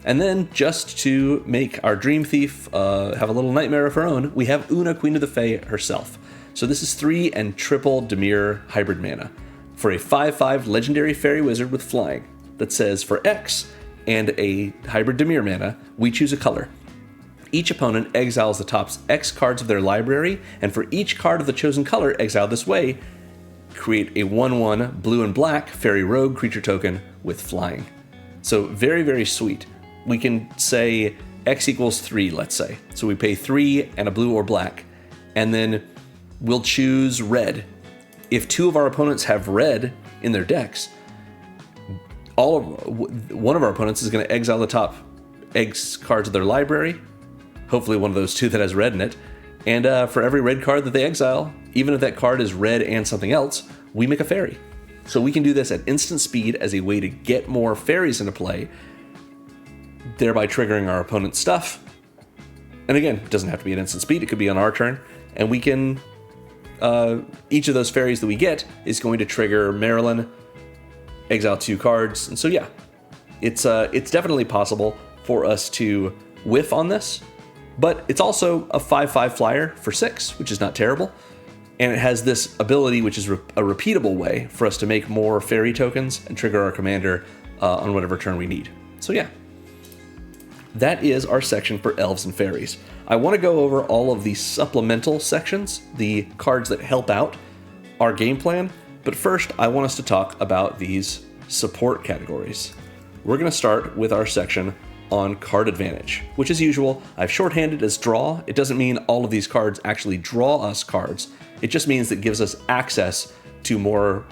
And then, just to make our Dream Thief have a little nightmare of her own, we have Una, Queen of the Fae herself. So this is 3 and triple Dimir hybrid mana for a 5/5 legendary fairy wizard with flying that says for X and a hybrid Dimir mana, we choose a color. Each opponent exiles the top X cards of their library, and for each card of the chosen color exiled this way, create a 1/1 blue and black fairy rogue creature token with flying. So very, very sweet. We can say X equals 3, let's say. So we pay 3 and a blue or black, and then we'll choose red. If 2 of our opponents have red in their decks, one of our opponents is going to exile the top X cards of their library, hopefully one of those 2 that has red in it, and for every red card that they exile, even if that card is red and something else, we make a fairy. So we can do this at instant speed as a way to get more fairies into play, thereby triggering our opponent's stuff. And again, it doesn't have to be at instant speed, it could be on our turn, and we can each of those fairies that we get is going to trigger Maralen, exile 2 cards, and so yeah, it's definitely possible for us to whiff on this, but it's also a 5/5 flyer for 6, which is not terrible, and it has this ability, which is a repeatable way for us to make more fairy tokens and trigger our commander on whatever turn we need. So yeah, that is our section for Elves and Fairies. I want to go over all of the supplemental sections, the cards that help out our game plan, but first I want us to talk about these support categories. We're going to start with our section on card advantage, which as usual, I've shorthanded as draw. It doesn't mean all of these cards actually draw us cards. It just means it gives us access to more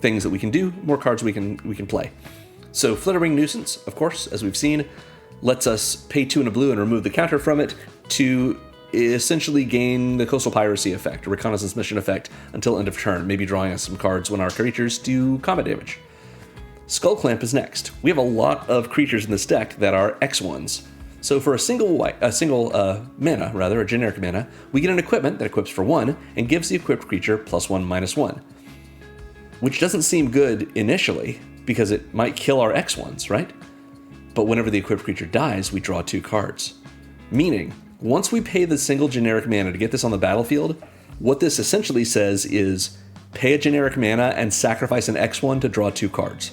things that we can do, more cards we can play. So Flittering Nuisance, of course, as we've seen, lets us pay 2 and a blue and remove the counter from it to essentially gain the Coastal Piracy effect, or Reconnaissance Mission effect, until end of turn, maybe drawing us some cards when our creatures do combat damage. Skull Clamp is next. We have a lot of creatures in this deck that are X1s. So for a single mana, a generic mana, we get an equipment that equips for 1 and gives the equipped creature +1/-1, which doesn't seem good initially because it might kill our X1s, right? But whenever the equipped creature dies, we draw 2 cards. Meaning, once we pay the single generic mana to get this on the battlefield, what this essentially says is pay a generic mana and sacrifice an X1 to draw 2 cards.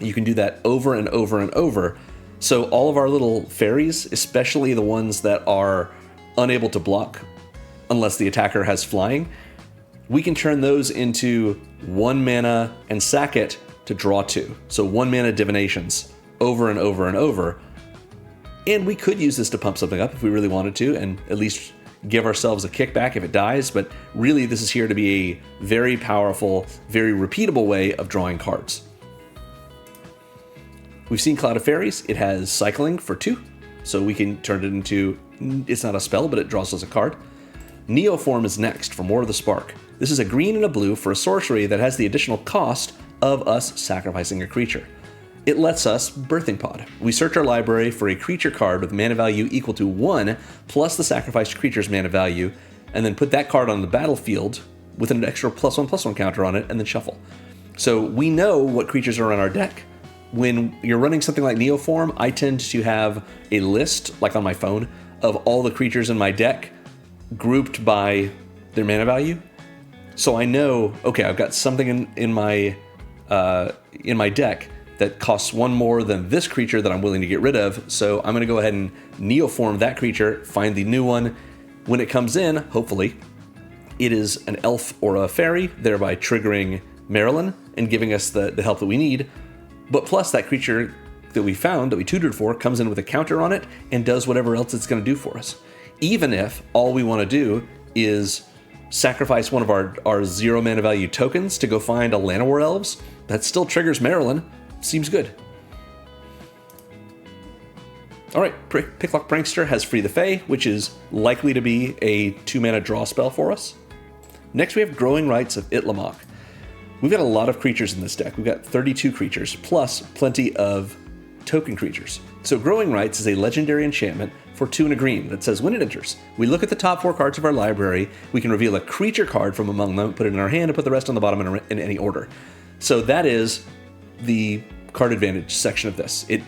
You can do that over and over and over. So all of our little fairies, especially the ones that are unable to block unless the attacker has flying, we can turn those into 1 mana and sack it to draw 2. So 1 mana divinations over and over and over. And we could use this to pump something up if we really wanted to, and at least give ourselves a kickback if it dies, but really this is here to be a very powerful, very repeatable way of drawing cards. We've seen Cloud of Fairies. It has cycling for 2, so we can turn it into, it's not a spell, but it draws us a card. Neoform is next for more of the spark. This is a green and a blue for a sorcery that has the additional cost of us sacrificing a creature. It lets us Birthing Pod. We search our library for a creature card with mana value equal to 1 plus the sacrificed creature's mana value, and then put that card on the battlefield with an extra +1/+1 counter on it, and then shuffle. So we know what creatures are in our deck. When you're running something like Neoform, I tend to have a list, like on my phone, of all the creatures in my deck grouped by their mana value. So I know, okay, I've got something in my deck that costs 1 more than this creature that I'm willing to get rid of, so I'm going to go ahead and Neoform that creature, find the new one. When it comes in, hopefully, it is an elf or a fairy, thereby triggering Maralen and giving us the help that we need. But plus, that creature that we found, that we tutored for, comes in with a counter on it and does whatever else it's going to do for us. Even if all we want to do is sacrifice one of our 0 mana value tokens to go find a Llanowar Elves, that still triggers Maralen. Seems good. Alright, Picklock Prankster has Free the Fae, which is likely to be a 2 mana draw spell for us. Next we have Growing Rites of Itlimoc. We've got a lot of creatures in this deck. We've got 32 creatures, plus plenty of token creatures. So Growing Rites is a legendary enchantment for 2 and a green that says when it enters, we look at the top 4 cards of our library, we can reveal a creature card from among them, put it in our hand, and put the rest on the bottom in any order. So that is the card advantage section of this. It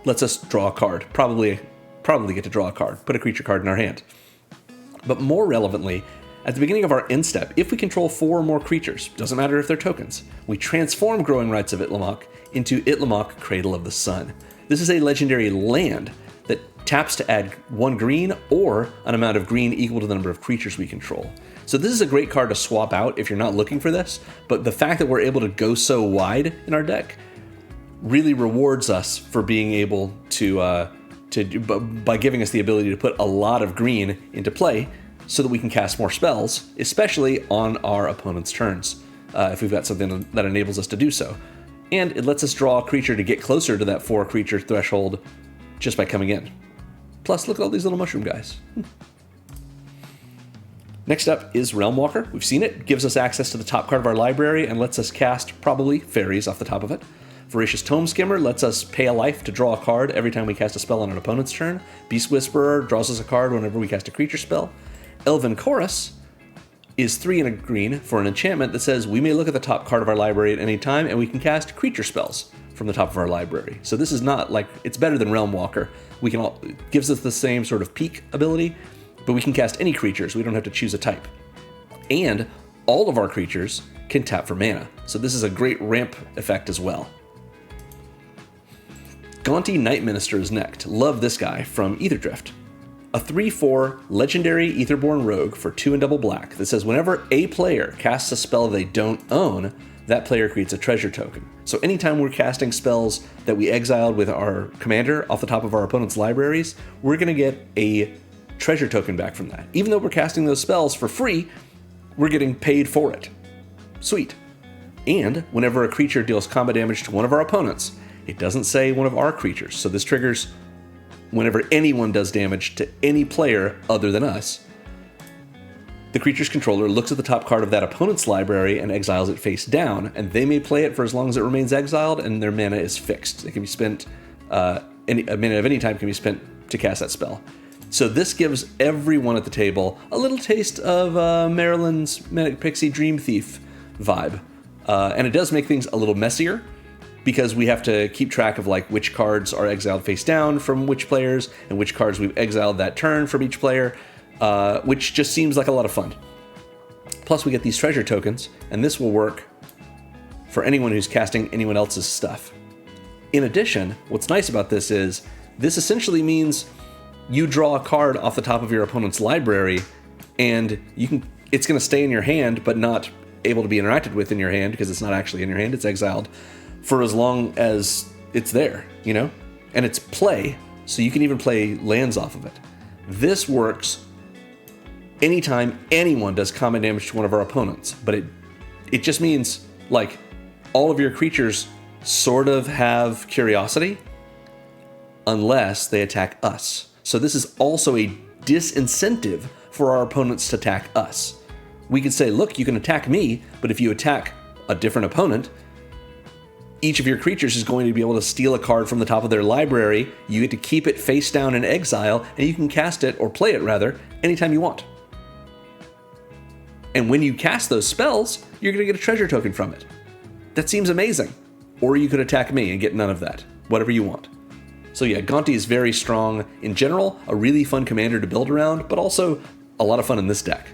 lets us draw a card, probably get to draw a card, put a creature card in our hand. But more relevantly, at the beginning of our end step, if we control 4 or more creatures, doesn't matter if they're tokens, we transform Growing Rites of Itlimoc into Itlimoc Cradle of the Sun. This is a legendary land that taps to add 1 green or an amount of green equal to the number of creatures we control. So this is a great card to swap out if you're not looking for this, but the fact that we're able to go so wide in our deck really rewards us for being able to by giving us the ability to put a lot of green into play so that we can cast more spells, especially on our opponent's turns, if we've got something that enables us to do so. And it lets us draw a creature to get closer to that 4 creature threshold just by coming in. Plus, look at all these little mushroom guys. Next up is Realm Walker. We've seen it. Gives us access to the top card of our library and lets us cast, probably, fairies off the top of it. Voracious Tome Skimmer lets us pay a life to draw a card every time we cast a spell on an opponent's turn. Beast Whisperer draws us a card whenever we cast a creature spell. Elven Chorus is 3 and a green for an enchantment that says we may look at the top card of our library at any time and we can cast creature spells from the top of our library. So this is not like, it's better than Realm Walker. It gives us the same sort of peak ability, but we can cast any creatures. We don't have to choose a type. And all of our creatures can tap for mana. So this is a great ramp effect as well. Gaunty Night Minister is next. Love this guy from Aetherdrift. A 3/4 legendary Aetherborn rogue for 2 and double black that says whenever a player casts a spell they don't own, that player creates a treasure token. So anytime we're casting spells that we exiled with our commander off the top of our opponent's libraries, we're going to get a treasure token back from that. Even though we're casting those spells for free, we're getting paid for it. Sweet. And whenever a creature deals combat damage to one of our opponents, it doesn't say one of our creatures, so this triggers whenever anyone does damage to any player other than us. The creature's controller looks at the top card of that opponent's library and exiles it face down, and they may play it for as long as it remains exiled, and their mana is fixed. It can be spent, a mana of any time can be spent to cast that spell. So this gives everyone at the table a little taste of Maralen's Manic Pixie Dream Thief vibe. And it does make things a little messier, because we have to keep track of like which cards are exiled face down from which players, and which cards we've exiled that turn from each player. Which just seems like a lot of fun. Plus we get these treasure tokens, and this will work for anyone who's casting anyone else's stuff. In addition, what's nice about this is, this essentially means you draw a card off the top of your opponent's library, and it's going to stay in your hand, but not able to be interacted with in your hand, because it's not actually in your hand, it's exiled, for as long as it's there, you know? And it's play, so you can even play lands off of it. This works anytime anyone does combat damage to one of our opponents, but it just means like all of your creatures sort of have curiosity unless they attack us. So this is also a disincentive for our opponents to attack us. We could say, look, you can attack me, but if you attack a different opponent, each of your creatures is going to be able to steal a card from the top of their library. You get to keep it face down in exile, and you can cast it, or play it rather, anytime you want. And when you cast those spells, you're going to get a treasure token from it. That seems amazing. Or you could attack me and get none of that. Whatever you want. So yeah, Gaunty is very strong. In general, a really fun commander to build around, but also a lot of fun in this deck.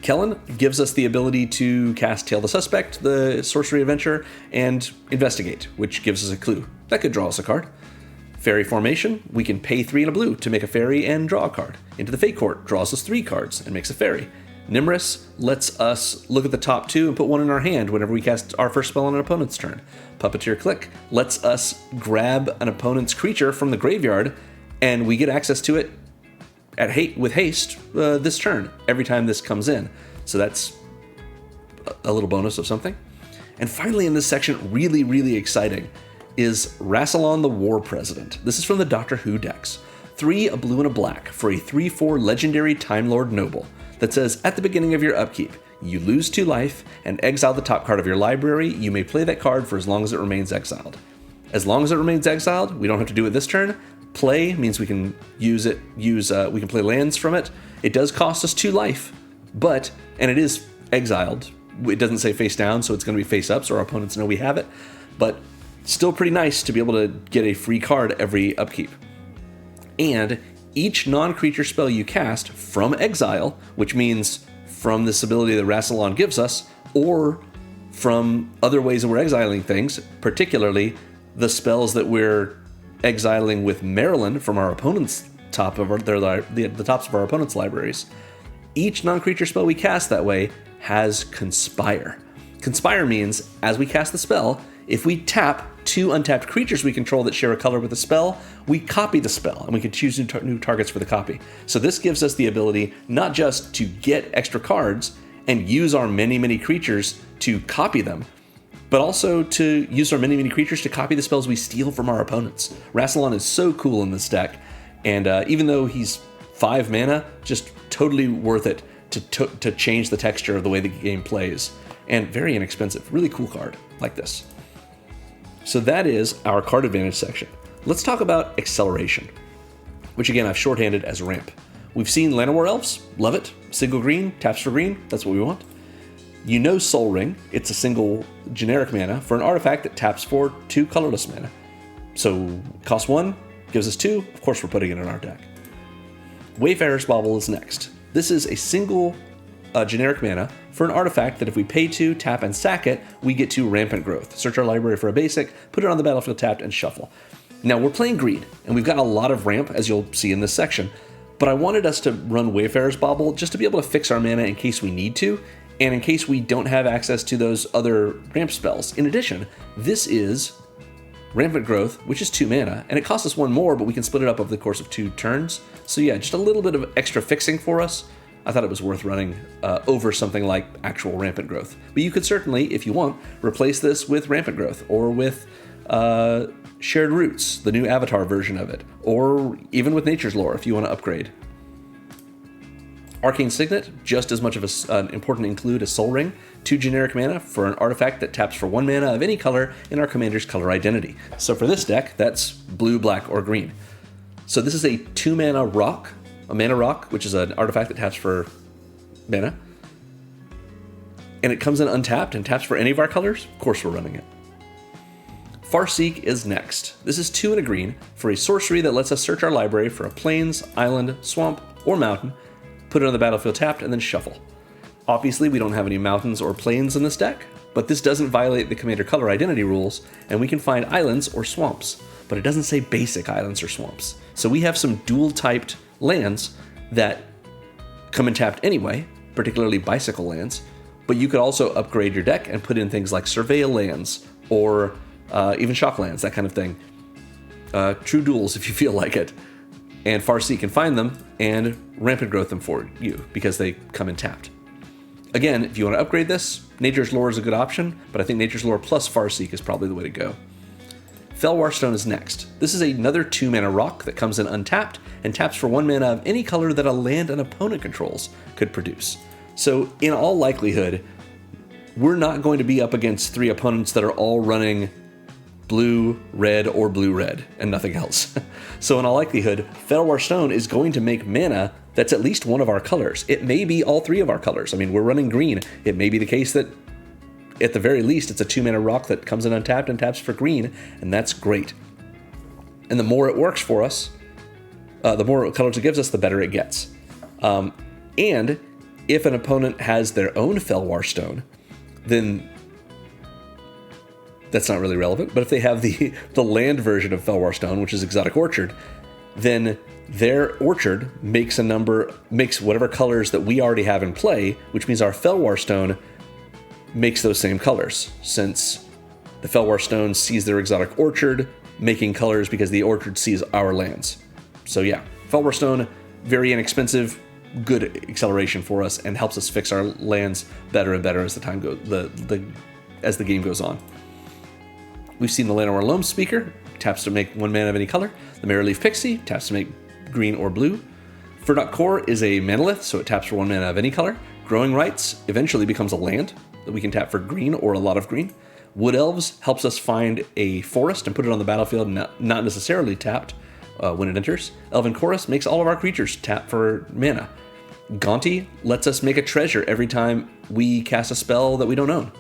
Kellen gives us the ability to cast Tail the Suspect, the Sorcery Adventure, and Investigate, which gives us a clue. That could draw us a card. Fairy Formation, we can pay 3 and a blue to make a fairy and draw a card. Into the Fate Court draws us 3 cards and makes a fairy. Nimrus lets us look at the top 2 and put 1 in our hand whenever we cast our first spell on an opponent's turn. Puppeteer Click lets us grab an opponent's creature from the graveyard, and we get access to it with haste this turn, every time this comes in. So that's a little bonus of something. And finally in this section, really, really exciting, is Rassilon the War President. This is from the Doctor Who decks. 3, a blue and a black, for a 3/4 legendary Time Lord Noble that says, at the beginning of your upkeep, you lose 2 life and exile the top card of your library. You may play that card for as long as it remains exiled. As long as it remains exiled, we don't have to do it this turn. Play means we can we can play lands from it. It does cost us 2 life, and it is exiled. It doesn't say face down, so it's going to be face up, so our opponents know we have it. But still pretty nice to be able to get a free card every upkeep. And each non-creature spell you cast from exile, which means from this ability that Rassilon gives us, or from other ways that we're exiling things, particularly the spells that we're exiling with Maralen from our opponent's the tops of our opponent's libraries. Each non-creature spell we cast that way has Conspire. Conspire means, as we cast the spell, if we tap 2 untapped creatures we control that share a color with the spell, we copy the spell, and we can choose new targets for the copy. So this gives us the ability not just to get extra cards and use our many, many creatures to copy them, but also to use our many, many creatures to copy the spells we steal from our opponents. Rassilon is so cool in this deck, and even though he's 5 mana, just totally worth it to change the texture of the way the game plays. And very inexpensive. Really cool card like this. So that is our card advantage section. Let's talk about acceleration, which again I've shorthanded as ramp. We've seen Llanowar Elves, love it. Single green, taps for green, that's what we want. You know Soul Ring, it's a single generic mana for an artifact that taps for 2 colorless mana. So cost 1, gives us 2, of course we're putting it in our deck. Wayfarer's Bauble is next. This is a single generic mana for an artifact that if we pay 2, tap, and sack it, we get to Rampant Growth. Search our library for a basic, put it on the battlefield tapped, and shuffle. Now, we're playing green, and we've got a lot of ramp, as you'll see in this section, but I wanted us to run Wayfarer's Bauble just to be able to fix our mana in case we need to, and in case we don't have access to those other ramp spells. In addition, this is Rampant Growth, which is 2 mana, and it costs us 1 more, but we can split it up over the course of 2 turns. So yeah, just a little bit of extra fixing for us. I thought it was worth running over something like actual Rampant Growth. But you could certainly, if you want, replace this with Rampant Growth, or with Shared Roots, the new Avatar version of it, or even with Nature's Lore if you want to upgrade. Arcane Signet, just as much of an important include as Soul Ring, 2 generic mana for an artifact that taps for 1 mana of any color in our commander's color identity. So for this deck, that's blue, black, or green. So this is a 2 mana rock, a mana rock, which is an artifact that taps for mana. And it comes in untapped and taps for any of our colors. Of course we're running it. Farseek is next. This is 2 and a green for a sorcery that lets us search our library for a plains, island, swamp, or mountain, put it on the battlefield tapped, and then shuffle. Obviously, we don't have any mountains or plains in this deck, but this doesn't violate the commander color identity rules, and we can find islands or swamps, but it doesn't say basic islands or swamps. So we have some dual-typed lands that come in tapped anyway, particularly bicycle lands, but you could also upgrade your deck and put in things like Surveil lands, or even shock lands, that kind of thing. True duels if you feel like it. And Farseek can find them and Rampant Growth them for you because they come in tapped. Again, if you want to upgrade this, Nature's Lore is a good option, but I think Nature's Lore plus Farseek is probably the way to go. Felwar Stone is next. This is another 2 mana rock that comes in untapped and taps for 1 mana of any color that a land an opponent controls could produce. So in all likelihood, we're not going to be up against 3 opponents that are all running blue, red, or blue-red, and nothing else. So in all likelihood, Felwar Stone is going to make mana that's at least one of our colors. It may be all 3 of our colors. I mean, we're running green. It may be the case that, at the very least, it's a 2 mana rock that comes in untapped and taps for green, and that's great. And the more it works for us, the more colors it gives us, the better it gets. And if an opponent has their own Felwar Stone, then that's not really relevant, but if they have the land version of Felwar Stone, which is Exotic Orchard, then their orchard makes whatever colors that we already have in play, which means our Felwar Stone makes those same colors, since the Felwar Stone sees their Exotic Orchard making colors because the orchard sees our lands. So yeah, Felwar Stone, very inexpensive, good acceleration for us, and helps us fix our lands better and better as the time goes, as the game goes on. We've seen the Llanowar Loam Speaker, taps to make 1 mana of any color. The Maraleaf Pixie, taps to make green or blue. Furdok Core is a manalith, so it taps for 1 mana of any color. Growing Rights eventually becomes a land that we can tap for green or a lot of green. Wood Elves helps us find a forest and put it on the battlefield, not necessarily tapped when it enters. Elven Chorus makes all of our creatures tap for mana. Gaunty lets us make a treasure every time we cast a spell that we don't own.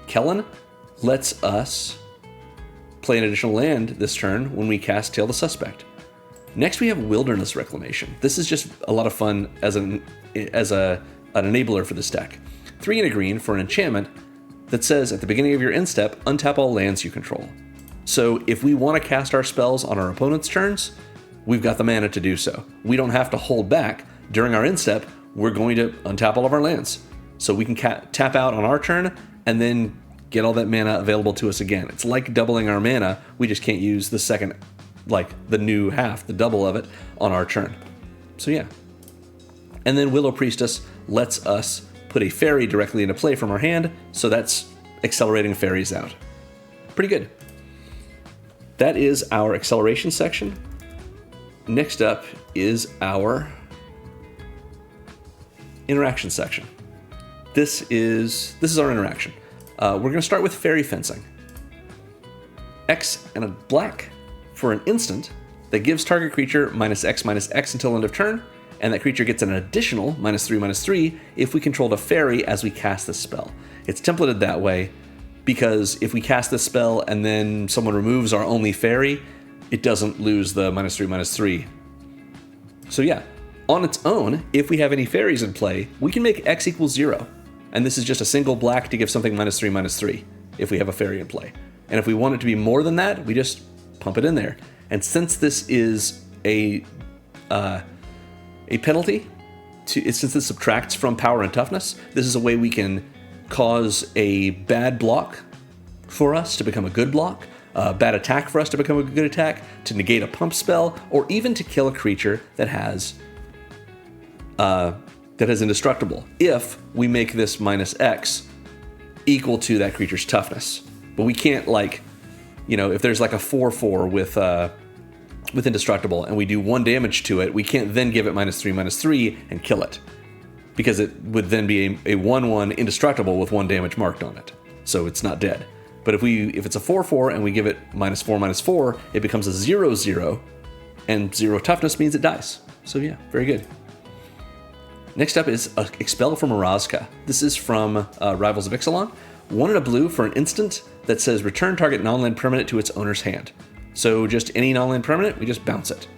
Kellen lets us play an additional land this turn when we cast Tail the Suspect. Next we have Wilderness Reclamation. This is just a lot of fun as an enabler for this deck. 3 and a green for an enchantment that says at the beginning of your end step, untap all lands you control. So if we want to cast our spells on our opponent's turns, we've got the mana to do so. We don't have to hold back. During our end step, we're going to untap all of our lands. So we can tap out on our turn and then get all that mana available to us again. It's like doubling our mana, we just can't use the second, like the new half, the double of it, on our turn. So yeah. And then Willow Priestess lets us put a fairy directly into play from our hand, so that's accelerating fairies out. Pretty good. That is our acceleration section. Next up is our interaction section. This is our interaction. We're going to start with Fairy Fencing. X and a black for an instant that gives target creature -X/-X until end of turn, and that creature gets an additional -3/-3 if we controlled a fairy as we cast this spell. It's templated that way because if we cast this spell and then someone removes our only fairy, it doesn't lose the -3/-3. So yeah, On its own, if we have any fairies in play, we can make X equals 0. And this is just a single black to give something -3/-3 if we have a fairy in play. And if we want it to be more than that, we just pump it in there. And since this is a penalty, since this subtracts from power and toughness, this is a way we can cause a bad block for us to become a good block, a bad attack for us to become a good attack, to negate a pump spell, or even to kill a creature that has indestructible, if we make this -X equal to that creature's toughness. But we can't, like, you know, if there's like a 4/4 with indestructible and we do 1 damage to it, we can't then give it -3/-3 and kill it, because it would then be a 1/1 indestructible with 1 damage marked on it, so it's not dead. But if it's a 4/4 and we give it -4/-4, it becomes a 0/0, and 0 toughness means it dies. So yeah, very good. Next up is Expel from Orazca. This is from Rivals of Ixalan. 1 and a blue for an instant that says return target non-land permanent to its owner's hand. So just any non-land permanent, we just bounce it.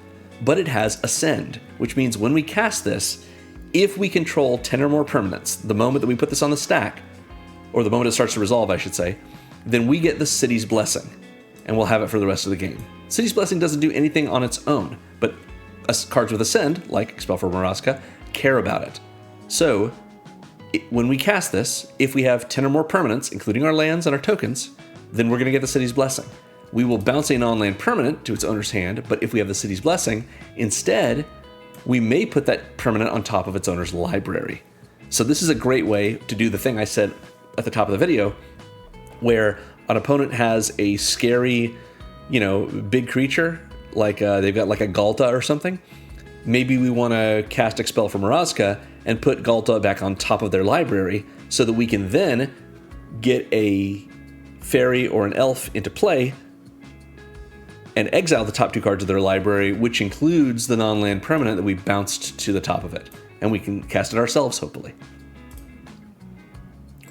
But it has Ascend, which means when we cast this, if we control 10 or more permanents, the moment that we put this on the stack, or the moment it starts to resolve, I should say, then we get the City's Blessing, and we'll have it for the rest of the game. City's Blessing doesn't do anything on its own, but cards with Ascend, like Expel from Orazca, care about it. So, when we cast this, if we have 10 or more permanents, including our lands and our tokens, then we're going to get the City's Blessing. We will bounce a non-land permanent to its owner's hand, but if we have the City's Blessing, instead, we may put that permanent on top of its owner's library. So this is a great way to do the thing I said at the top of the video, where an opponent has a scary, big creature, like they've got like a Galta or something. Maybe we want to cast Expel from Orazca and put Galta back on top of their library so that we can then get a fairy or an elf into play and exile the top 2 cards of their library, which includes the non-land permanent that we bounced to the top of it. And we can cast it ourselves, hopefully.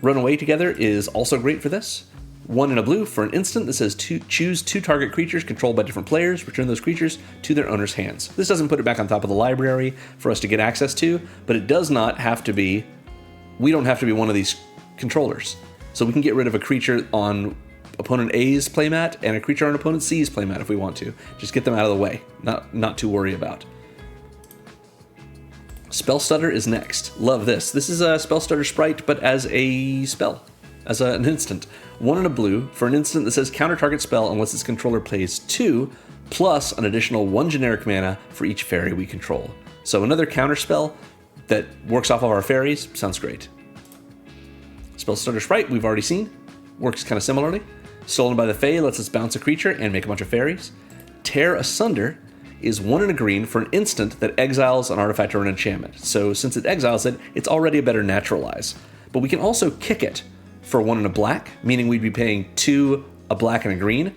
Runaway Together is also great for this. 1 and a blue for an instant that says choose 2 target creatures controlled by different players, return those creatures to their owner's hands. This doesn't put it back on top of the library for us to get access to, but it does not have to be, we don't have to be one of these controllers. So we can get rid of a creature on opponent A's playmat and a creature on opponent C's playmat if we want to. Just get them out of the way, not to worry about. Spell Stutter is next. Love this. This is a Spell Stutter sprite, but as a spell. As an instant. 1 and a blue for an instant that says counter target spell unless its controller plays 2, plus an additional 1 generic mana for each fairy we control. So another counter spell that works off of our fairies. Sounds great. Spell Stutter sprite, we've already seen. Works kind of similarly. Stolen by the Fae lets us bounce a creature and make a bunch of fairies. Tear Asunder is 1 and a green for an instant that exiles an artifact or an enchantment. So since it exiles it, it's already a better naturalize. But we can also kick it for 1 and a black, meaning we'd be paying 2, a black and a green.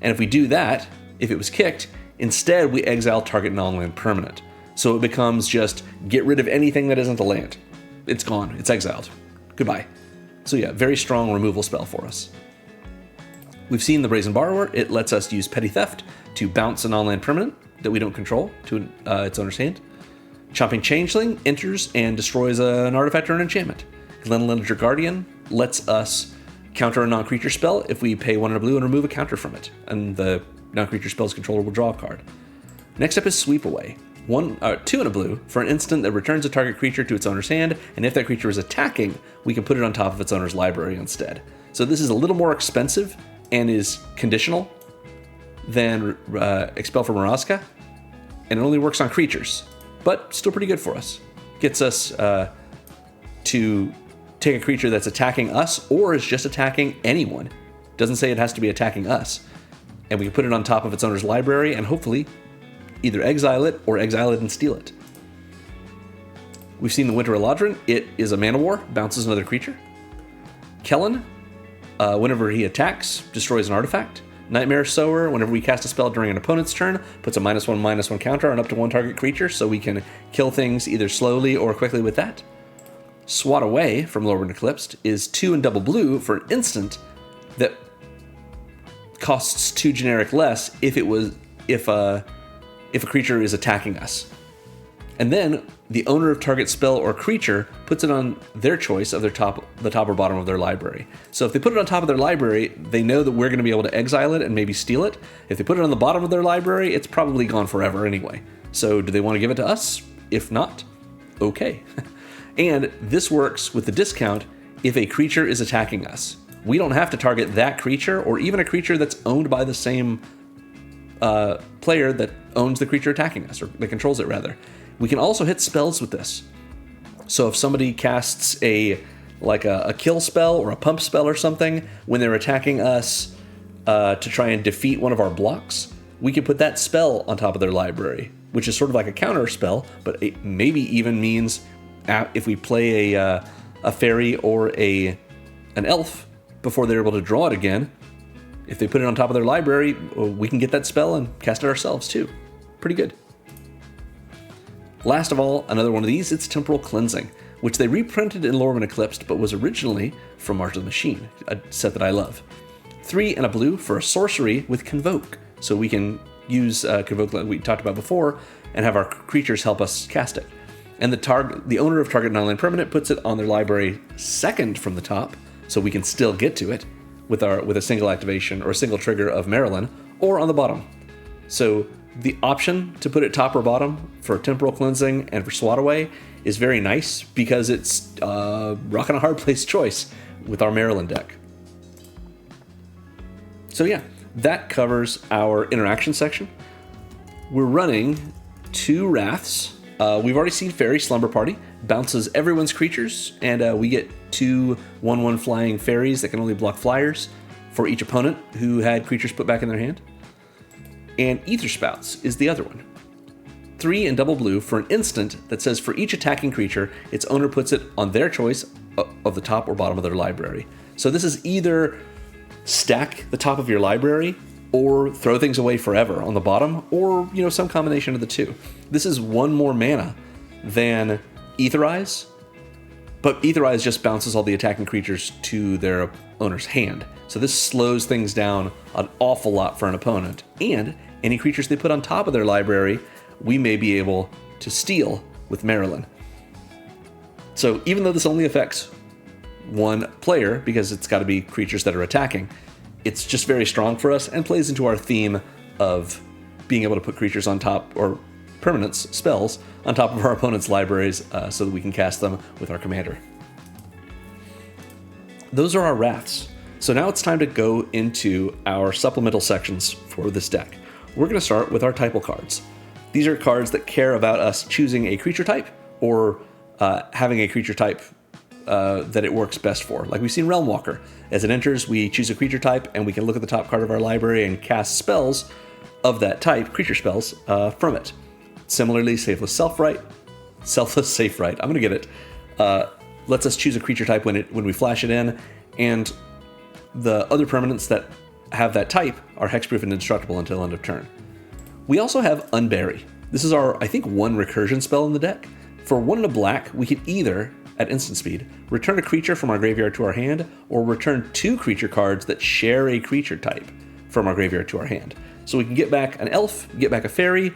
And if we do that, if it was kicked, instead we exile target non-land permanent. So it becomes just get rid of anything that isn't a land. It's gone, it's exiled. Goodbye. So yeah, very strong removal spell for us. We've seen the Brazen Borrower. It lets us use Petty Theft to bounce a non-land permanent that we don't control to its owner's hand. Chomping Changeling enters and destroys an artifact or an enchantment. Glenlinger Guardian lets us counter a non-creature spell if we pay 1 and a blue and remove a counter from it, and the non-creature spell's controller will draw a card. Next up is Sweep Away. 2 and a blue for an instant that returns a target creature to its owner's hand, and if that creature is attacking, we can put it on top of its owner's library instead. So this is a little more expensive and is conditional than Expel from Orazca, and it only works on creatures, but still pretty good for us. Gets us to take a creature that's attacking us or is just attacking anyone. Doesn't say it has to be attacking us. And we can put it on top of its owner's library and hopefully either exile it or exile it and steal it. We've seen the Winter Eladrin. It is a mana war, bounces another creature. Kellen, whenever he attacks, destroys an artifact. Nightmare Sower, whenever we cast a spell during an opponent's turn, puts a -1/-1 counter on up to 1 target creature, so we can kill things either slowly or quickly with that. Swat Away from Lorwyn Eclipsed is 2 and double blue for an instant that costs 2 generic less if a creature is attacking us. And then the owner of target spell or creature puts it on their choice of the top or bottom of their library. So if they put it on top of their library, they know that we're going to be able to exile it and maybe steal it. If they put it on the bottom of their library, it's probably gone forever anyway. So do they want to give it to us? If not, okay. And this works with the discount if a creature is attacking us. We don't have to target that creature or even a creature that's owned by the same player that owns the creature attacking us, or that controls it rather. We can also hit spells with this. So if somebody casts a kill spell or a pump spell or something when they're attacking us to try and defeat one of our blocks, we can put that spell on top of their library, which is sort of like a counter spell, but it maybe even means if we play a fairy or an elf before they're able to draw it again, if they put it on top of their library, we can get that spell and cast it ourselves too. Pretty good. Last of all, another one of these, it's Temporal Cleansing, which they reprinted in Lorwyn Eclipsed, but was originally from March of the Machine, a set that I love. 3 and a blue for a sorcery with Convoke, so we can use Convoke like we talked about before, and have our creatures help us cast it. And the owner of target non-land permanent puts it on their library second from the top, so we can still get to it with a single activation or a single trigger of Maralen, or on the bottom. So the option to put it top or bottom for Temporal Cleansing and for Swat Away is very nice because it's rock and a hard place choice with our Maralen deck. So yeah, that covers our interaction section. We're running 2 Wraths. We've already seen Fairy Slumber Party, bounces everyone's creatures, and we get 2 1/1 flying fairies that can only block flyers for each opponent who had creatures put back in their hand. And Ether Spouts is the other one. 3 and double blue for an instant that says for each attacking creature, its owner puts it on their choice of the top or bottom of their library. So this is either stack the top of your library or throw things away forever on the bottom, or some combination of the two. This is 1 more mana than Etherize, but Etherize just bounces all the attacking creatures to their owner's hand. So this slows things down an awful lot for an opponent, and any creatures they put on top of their library, we may be able to steal with Maralen. So even though this only affects 1 player, because it's got to be creatures that are attacking, it's just very strong for us and plays into our theme of being able to put creatures on top, or permanents, spells, on top of our opponent's libraries so that we can cast them with our commander. Those are our Wraths. So now it's time to go into our supplemental sections for this deck. We're going to start with our Typal cards. These are cards that care about us choosing a creature type or having a creature type that it works best for. Like we've seen Realm Walker. As it enters, we choose a creature type and we can look at the top card of our library and cast spells of that type, creature spells, from it. Similarly, Selfless Safe Right, I'm going to get it, lets us choose a creature type when we flash it in, and the other permanents that have that type are hexproof and indestructible until end of turn. We also have Unbury. This is our, I think, 1 recursion spell in the deck. For 1 and a black, we can either, at instant speed, return a creature from our graveyard to our hand, or return 2 creature cards that share a creature type from our graveyard to our hand. So we can get back an elf, get back a fairy,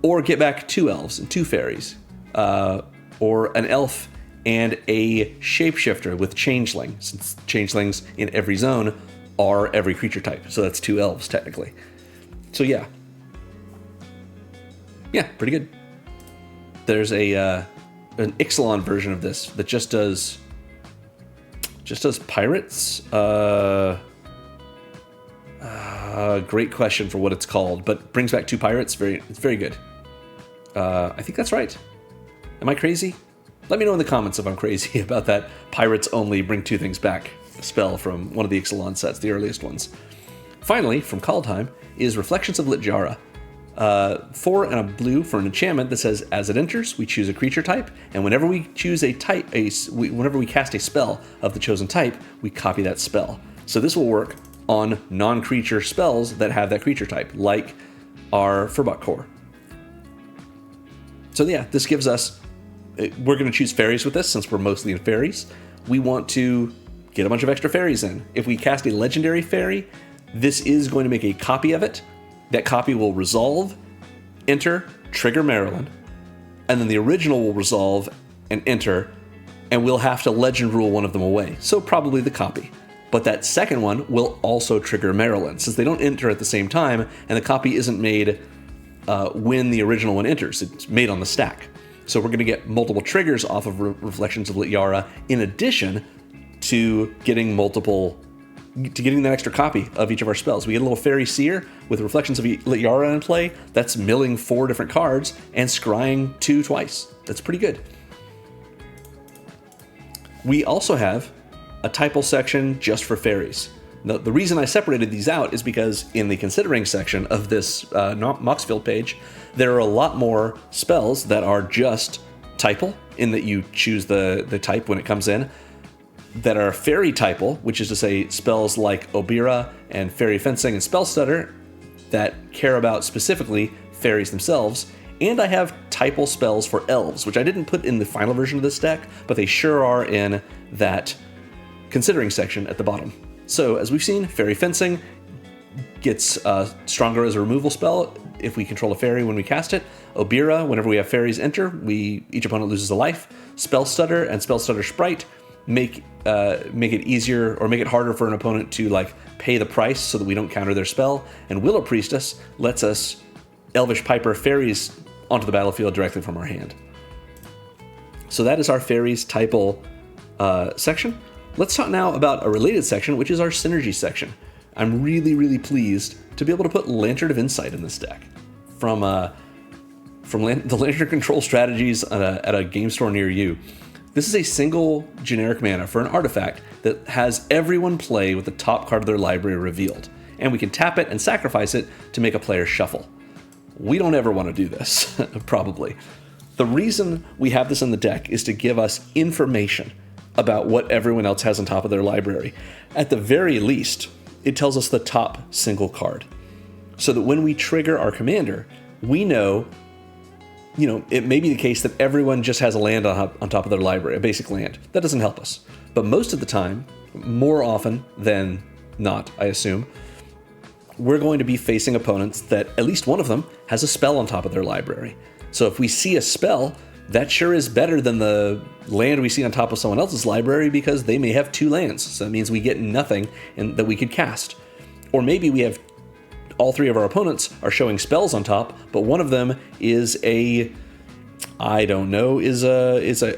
or get back 2 elves and 2 fairies, or an elf and a shapeshifter with changeling, since changelings in every zone are every creature type. So that's 2 elves technically. So yeah, pretty good. There's an Ixalan version of this that just does pirates. Great question for what it's called, but brings back 2 pirates. It's very good. I think that's right. Am I crazy? Let me know in the comments if I'm crazy about that pirates only bring 2 things back spell from one of the Ixalan sets, the earliest ones. Finally, from Kaldheim, is Reflections of Litjara. 4 and a blue for an enchantment that says, as it enters, we choose a creature type, and whenever we choose whenever we cast a spell of the chosen type, we copy that spell. So this will work on non-creature spells that have that creature type, like our Furbok Core. So yeah, this gives us, we're going to choose fairies with this since we're mostly in fairies. We want to get a bunch of extra fairies in. If we cast a legendary fairy, this is going to make a copy of it. That copy will resolve, enter, trigger Maralen, and then the original will resolve and enter, and we'll have to legend rule one of them away, so probably the copy. But that second one will also trigger Maralen, since they don't enter at the same time, and the copy isn't made when the original one enters. It's made on the stack. So we're going to get multiple triggers off of Reflections of Lityara, in addition to getting that extra copy of each of our spells. We get a little Fairy Seer with Reflections of Lityara in play. That's milling 4 different cards and scrying 2 twice. That's pretty good. We also have a Typal section just for Fairies. Now, the reason I separated these out is because in the Considering section of this Moxfield page, there are a lot more spells that are just Typal, in that you choose the type when it comes in, that are Fairy Typal, which is to say spells like Obira and Fairy Fencing and Spell Stutter that care about specifically fairies themselves. And I have Typal spells for Elves, which I didn't put in the final version of this deck, but they sure are in that Considering section at the bottom. So as we've seen, Fairy Fencing gets stronger as a removal spell if we control a fairy when we cast it. Obira, whenever we have fairies enter, each opponent loses a life. Spell Stutter and Spell Stutter Sprite make it easier, or make it harder for an opponent to pay the price so that we don't counter their spell. And Willow Priestess lets us Elvish Piper fairies onto the battlefield directly from our hand. So that is our Fairies Typal section. Let's talk now about a related section, which is our Synergy section. I'm really, really pleased to be able to put Lantern of Insight in this deck from the Lantern control strategies at a game store near you. This is a single generic mana for an artifact that has everyone play with the top card of their library revealed, and we can tap it and sacrifice it to make a player shuffle. We don't ever want to do this, probably. The reason we have this in the deck is to give us information about what everyone else has on top of their library. At the very least, it tells us the top single card, so that when we trigger our commander, we know, it may be the case that everyone just has a land on top of their library, a basic land. That doesn't help us. But most of the time, more often than not, I assume, we're going to be facing opponents that at least one of them has a spell on top of their library. So if we see a spell, that sure is better than the land we see on top of someone else's library, because they may have 2 lands. So that means we get nothing that we could cast. Or maybe we have all 3 of our opponents are showing spells on top, but one of them is a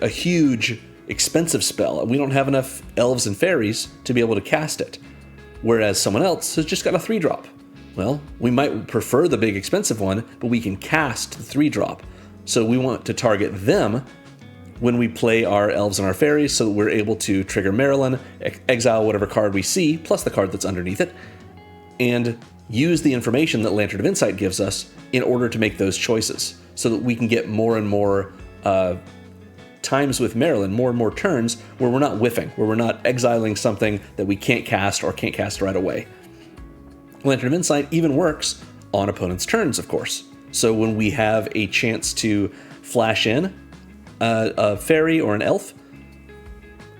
huge, expensive spell. We don't have enough Elves and Fairies to be able to cast it. Whereas someone else has just got a 3-drop. Well, we might prefer the big expensive one, but we can cast the 3-drop. So we want to target them when we play our Elves and our Fairies, so that we're able to trigger Maralen, exile whatever card we see, plus the card that's underneath it, and use the information that Lantern of Insight gives us in order to make those choices, so that we can get more and more times with Maralen, more and more turns where we're not whiffing, where we're not exiling something that we can't cast or can't cast right away. Lantern of Insight even works on opponents' turns, of course. So when we have a chance to flash in a fairy or an elf,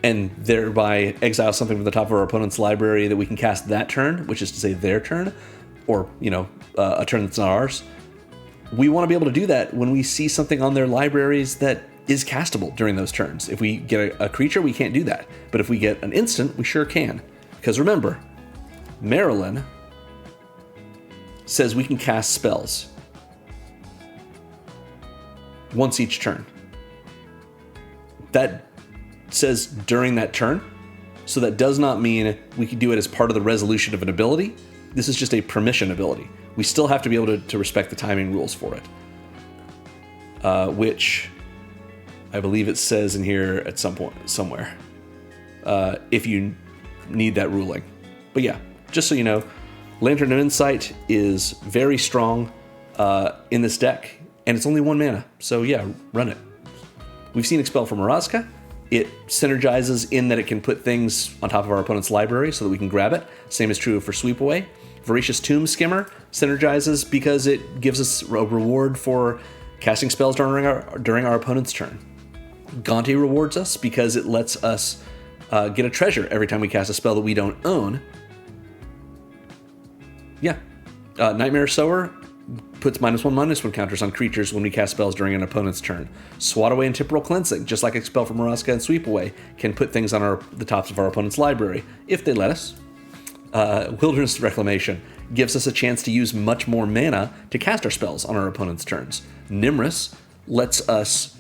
and thereby exile something from the top of our opponent's library that we can cast that turn, which is to say their turn, or a turn that's not ours, we want to be able to do that when we see something on their libraries that is castable during those turns. If we get a creature, we can't do that. But if we get an instant, we sure can. Because remember, Maralen says we can cast spells once each turn. That says during that turn, so that does not mean we can do it as part of the resolution of an ability. This is just a permission ability. We still have to be able to respect the timing rules for it, which I believe it says in here at some point somewhere, if you need that ruling. But yeah, just so you know, Lantern of Insight is very strong in this deck, and it's only 1 mana, so yeah, run it. We've seen Expel from Mirazka. It synergizes in that it can put things on top of our opponent's library so that we can grab it. Same is true for Sweep Away. Voracious Tomb Skimmer synergizes because it gives us a reward for casting spells during our opponent's turn. Gonti rewards us because it lets us get a treasure every time we cast a spell that we don't own. Yeah. Nightmare Sower puts -1/-1 counters on creatures when we cast spells during an opponent's turn. Swat Away and Temporal Cleansing, just like Expel from Maraska and Sweep Away, can put things on the tops of our opponent's library, if they let us. Wilderness Reclamation gives us a chance to use much more mana to cast our spells on our opponent's turns. Nimrus lets us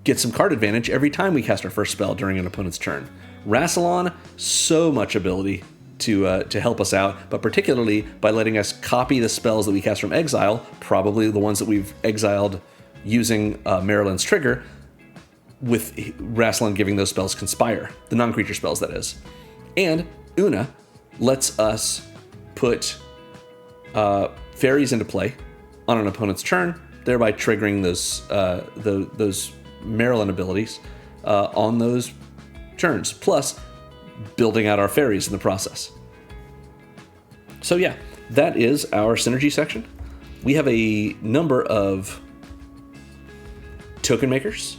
get some card advantage every time we cast our first spell during an opponent's turn. Rassilon, so much ability to help us out, but particularly by letting us copy the spells that we cast from exile, probably the ones that we've exiled using Maralen's trigger, with Rassilon giving those spells Conspire, the non-creature spells, that is. And Una lets us put Faeries into play on an opponent's turn, thereby triggering those Maralen abilities on those turns, plus building out our Faeries in the process. So yeah, that is our synergy section. We have a number of token makers.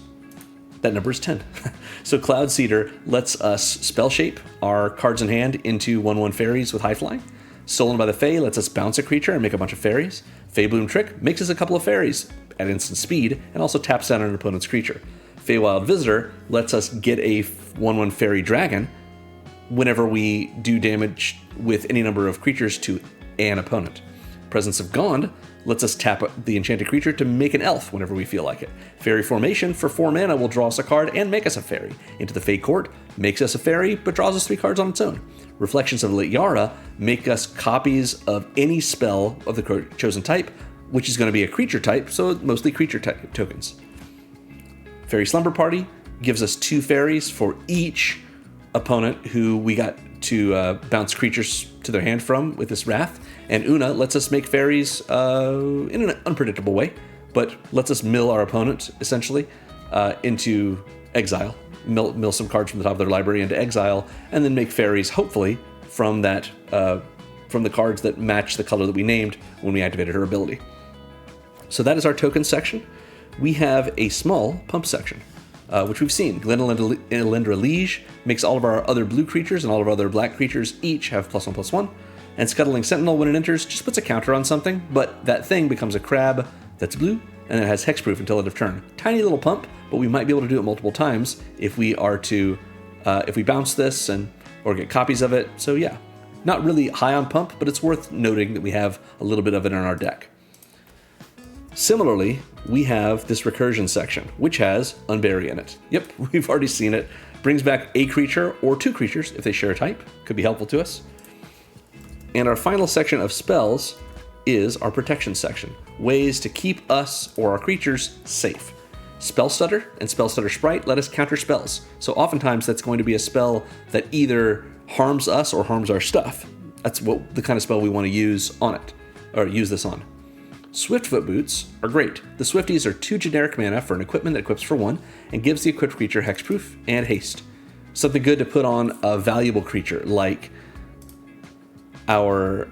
That number is 10. So Cloud Seeder lets us spell shape our cards in hand into 1/1 Faeries with high flying. Stolen by the Fae lets us bounce a creature and make a bunch of Faeries. Faebloom Trick makes us a couple of Faeries at instant speed and also taps down an opponent's creature. Feywild Visitor lets us get a 1/1 Fairy Dragon whenever we do damage with any number of creatures to an opponent. Presence of Gond lets us tap the enchanted creature to make an elf whenever we feel like it. Fairy Formation for 4 mana will draw us a card and make us a fairy. Into the Fey Court makes us a fairy but draws us 3 cards on its own. Reflections of Lityara make us copies of any spell of the chosen type, which is going to be a creature type, so mostly creature type tokens. Fairy Slumber Party gives us 2 fairies for each opponent who we got to bounce creatures to their hand from with this Wrath. And Una lets us make fairies in an unpredictable way, but lets us mill our opponent, essentially, into exile. Mill some cards from the top of their library into exile, and then make fairies, hopefully, from that from the cards that match the color that we named when we activated her ability. So that is our token section. We have a small pump section, which we've seen. Glendalendra Liege makes all of our other blue creatures and all of our other black creatures each have +1/+1. And Scuttling Sentinel, when it enters, just puts a counter on something, but that thing becomes a crab that's blue, and it has hexproof until end of turn. Tiny little pump, but we might be able to do it multiple times if we are to, if we bounce this or get copies of it. So yeah, not really high on pump, but it's worth noting that we have a little bit of it in our deck. Similarly, we have this Recursion section, which has Unbury in it. Yep, we've already seen it. Brings back a creature or 2 creatures if they share a type. Could be helpful to us. And our final section of spells is our protection section. Ways to keep us or our creatures safe. Spell Stutter and Spell Stutter Sprite let us counter spells. So oftentimes that's going to be a spell that either harms us or harms our stuff. That's what the kind of spell we want to use on it, or use this on. Swiftfoot Boots are great. The Swifties are 2 generic mana for an equipment that equips for 1 and gives the equipped creature hexproof and haste. Something good to put on a valuable creature like our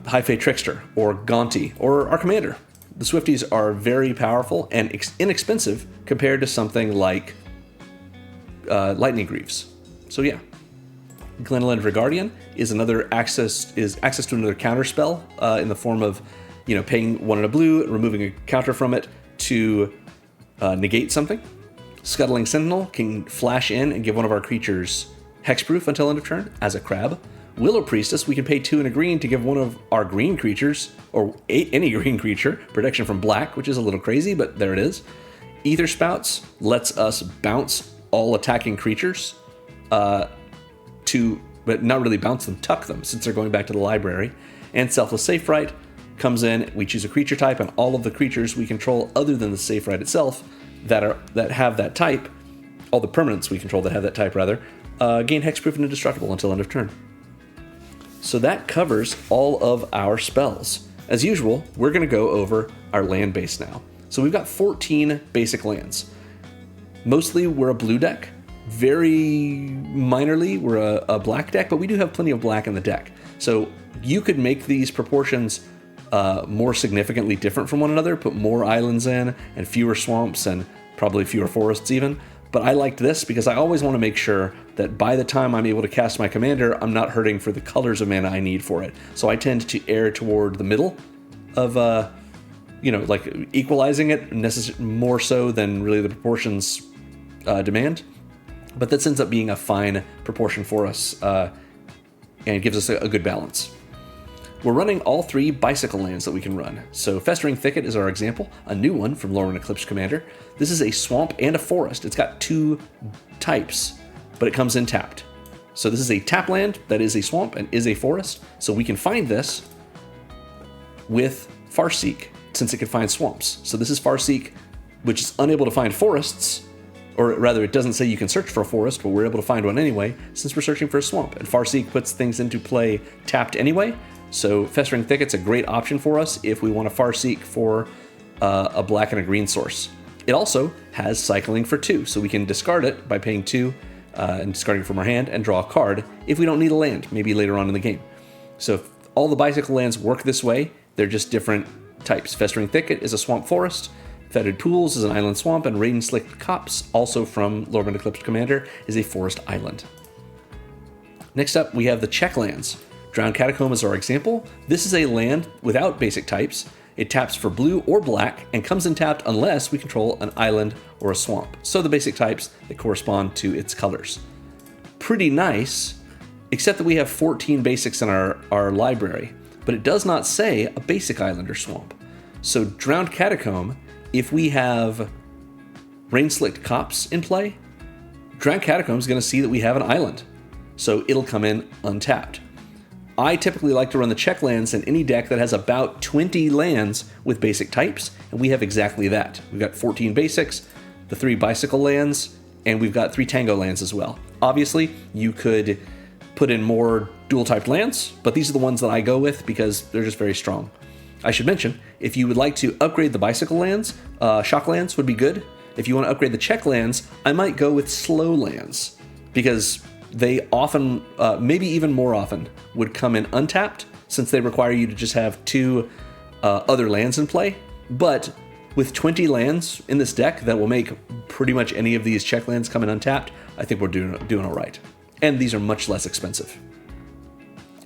High Fae Trickster or Gaunty or our commander. The Swifties are very powerful and inexpensive compared to something like Lightning Greaves. So yeah. Glendalendra Guardian is access to another counter spell in the form of paying 1 in a blue, removing a counter from it to negate something. Scuttling Sentinel can flash in and give one of our creatures hexproof until end of turn as a crab. Willow Priestess, we can pay 2 and a green to give one of our green creatures, or any green creature, protection from black, which is a little crazy, but there it is. Ether Spouts lets us bounce all attacking creatures but not really bounce them, tuck them, since they're going back to the library. And Selfless Safe Right comes in, we choose a creature type, and all of the creatures we control other than the Safe Right itself that have that type, all the permanents we control that have that type rather, gain hexproof and indestructible until end of turn. So that covers all of our spells. As usual, we're going to go over our land base now. So we've got 14 basic lands. Mostly we're a blue deck. Very minorly we're a black deck, but we do have plenty of black in the deck. So you could make these proportions more significantly different from one another, put more islands in and fewer swamps and probably fewer forests even. But I liked this because I always want to make sure that by the time I'm able to cast my commander, I'm not hurting for the colors of mana I need for it. So I tend to err toward the middle of like equalizing it more so than really the proportions demand. But this ends up being a fine proportion for us and gives us a good balance. We're running all 3 bicycle lands that we can run. So Festering Thicket is our example, a new one from Lorwyn Eclipsed Commander. This is a swamp and a forest. It's got 2 types, but it comes in tapped. So this is a tap land that is a swamp and is a forest. So we can find this with Farseek, since it can find swamps. So this is Farseek, which is unable to find forests, or rather it doesn't say you can search for a forest, but we're able to find one anyway, since we're searching for a swamp. And Farseek puts things into play tapped anyway. So Festering Thicket's a great option for us if we want to Farseek for a black and a green source. It also has cycling for 2, so we can discard it by paying 2 and discarding it from our hand and draw a card if we don't need a land, maybe later on in the game. So if all the bicycle lands work this way, they're just different types. Festering Thicket is a swamp forest, Fetid Pools is an island swamp, and Rain-Slicked Copse, also from Lorwyn Eclipsed Commander, is a forest island. Next up, we have the check lands. Drowned Catacomb is our example. This is a land without basic types. It taps for blue or black and comes in tapped unless we control an island or a swamp. So the basic types that correspond to its colors. Pretty nice, except that we have 14 basics in our library, but it does not say a basic island or swamp. So Drowned Catacomb, if we have Rain-Slicked Copse in play, Drowned Catacomb is going to see that we have an island. So it'll come in untapped. I typically like to run the check lands in any deck that has about 20 lands with basic types, and we have exactly that. We've got 14 basics, the 3 bicycle lands, and we've got 3 tango lands as well. Obviously, you could put in more dual-typed lands, but these are the ones that I go with because they're just very strong. I should mention, if you would like to upgrade the bicycle lands, shock lands would be good. If you want to upgrade the check lands, I might go with slow lands, because they often, maybe even more often, would come in untapped, since they require you to just have 2 other lands in play. But with 20 lands in this deck that will make pretty much any of these check lands come in untapped, I think we're doing all right. And these are much less expensive.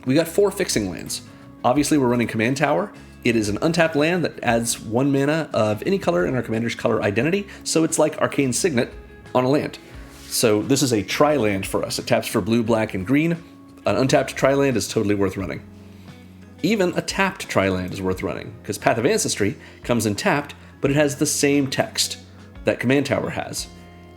We got 4 fixing lands. Obviously, we're running Command Tower. It is an untapped land that adds 1 mana of any color in our commander's color identity, so it's like Arcane Signet on a land. So this is a tri-land for us. It taps for blue, black, and green. An untapped tri-land is totally worth running. Even a tapped tri-land is worth running, because Path of Ancestry comes in tapped, but it has the same text that Command Tower has.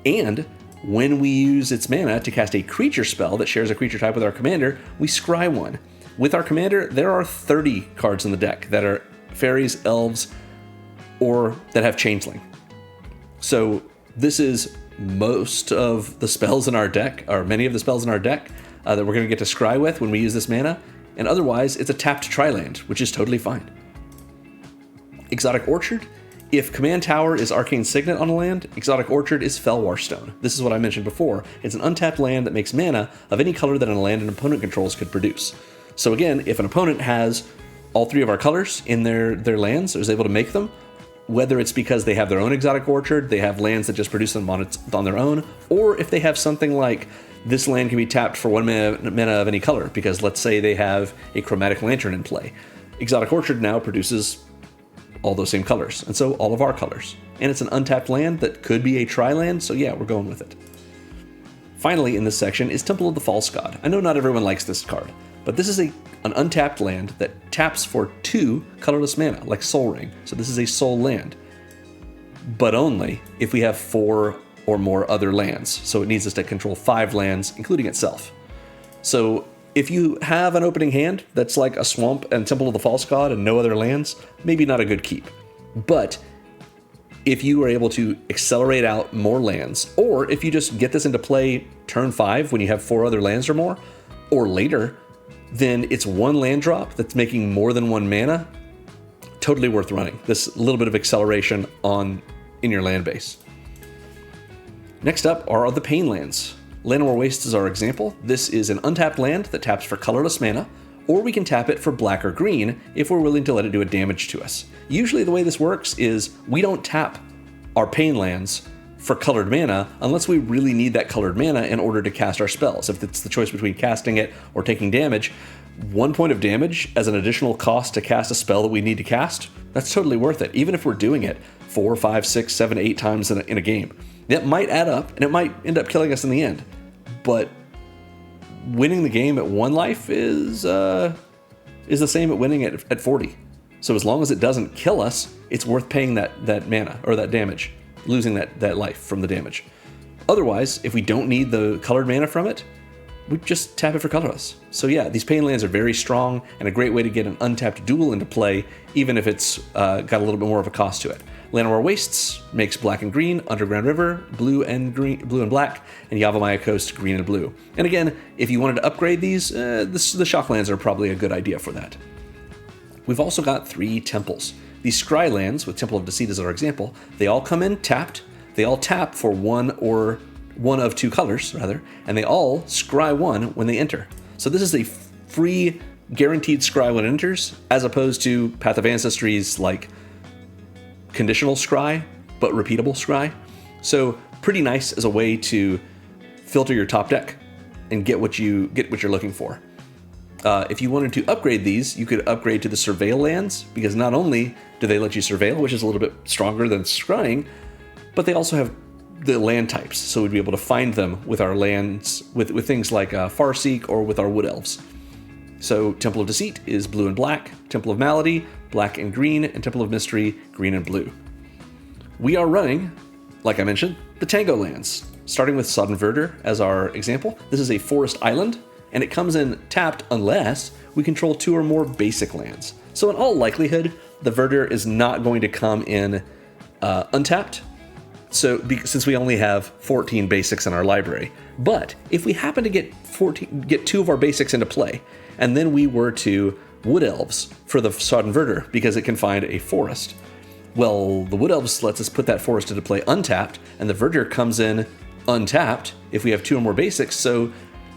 And when we use its mana to cast a creature spell that shares a creature type with our commander, we scry 1. With our commander, there are 30 cards in the deck that are Faeries, Elves, or that have Changeling. So this is most of the spells in our deck, or many of the spells in our deck, that we're going to get to scry with when we use this mana, and otherwise it's a tapped tri-land, which is totally fine. Exotic Orchard. If Command Tower is Arcane Signet on a land, Exotic Orchard is Felwar Stone. This is what I mentioned before. It's an untapped land that makes mana of any color that a land an opponent controls could produce. So again, if an opponent has all 3 of our colors in their lands, or is able to make them, whether it's because they have their own Exotic Orchard, they have lands that just produce them on their own, or if they have something like this land can be tapped for 1 mana of any color, because let's say they have a Chromatic Lantern in play. Exotic Orchard now produces all those same colors, and so all of our colors. And it's an untapped land that could be a tri-land, so yeah, we're going with it. Finally in this section is Temple of the False God. I know not everyone likes this card, but this is an untapped land that taps for 2 colorless mana, like Soul Ring. So this is a soul land, but only if we have 4 or more other lands. So it needs us to control 5 lands, including itself. So if you have an opening hand that's like a swamp and Temple of the False God and no other lands, maybe not a good keep. But if you are able to accelerate out more lands, or if you just get this into play turn 5 when you have 4 other lands or more, or later, then it's 1 land drop that's making more than 1 mana. Totally worth running. This little bit of acceleration in your land base. Next up are the Pain lands. Llanowar Waste is our example. This is an untapped land that taps for colorless mana, or we can tap it for black or green if we're willing to let it do a damage to us. Usually the way this works is we don't tap our Pain lands for colored mana unless we really need that colored mana in order to cast our spells. If it's the choice between casting it or taking damage, 1 point of damage as an additional cost to cast a spell that we need to cast, that's totally worth it. Even if we're doing it 4, 5, 6, 7, 8 times in a game. That might add up, and it might end up killing us in the end. But winning the game at 1 life is the same at winning at 40. So as long as it doesn't kill us, it's worth paying that mana, or that damage, losing that life from the damage. Otherwise, if we don't need the colored mana from it, we just tap it for colorless. So yeah, these pain lands are very strong and a great way to get an untapped duel into play, even if it's got a little bit more of a cost to it. Llanowar Wastes makes black and green, Underground River, blue and black, and Yavimaya Coast, green and blue. And again, if you wanted to upgrade these, the Shocklands are probably a good idea for that. We've also got 3 temples. These Scry lands, with Temple of Deceit as our example, they all come in tapped. They all tap for one of 2 colors, rather, and they all scry 1 when they enter. So this is a free, guaranteed scry when it enters, as opposed to Path of Ancestry's like conditional scry, but repeatable scry. So pretty nice as a way to filter your top deck and get what you're looking for. If you wanted to upgrade these, you could upgrade to the Surveil lands, because not only do they let you surveil, which is a little bit stronger than scrying, but they also have the land types, so we'd be able to find them with our lands, with things like Farseek or with our Wood Elves. So Temple of Deceit is blue and black, Temple of Malady, black and green, and Temple of Mystery, green and blue. We are running, like I mentioned, the Tango lands, starting with Sodden Verdure as our example. This is a forest island, and it comes in tapped unless we control 2 or more basic lands. So in all likelihood, the Verdure is not going to come in untapped, since we only have 14 basics in our library. But if we happen to get 2 of our basics into play, and then we were to Wood Elves for the Sodden Verdure, because it can find a forest, well, the Wood Elves lets us put that forest into play untapped, and the Verdure comes in untapped if we have 2 or more basics, so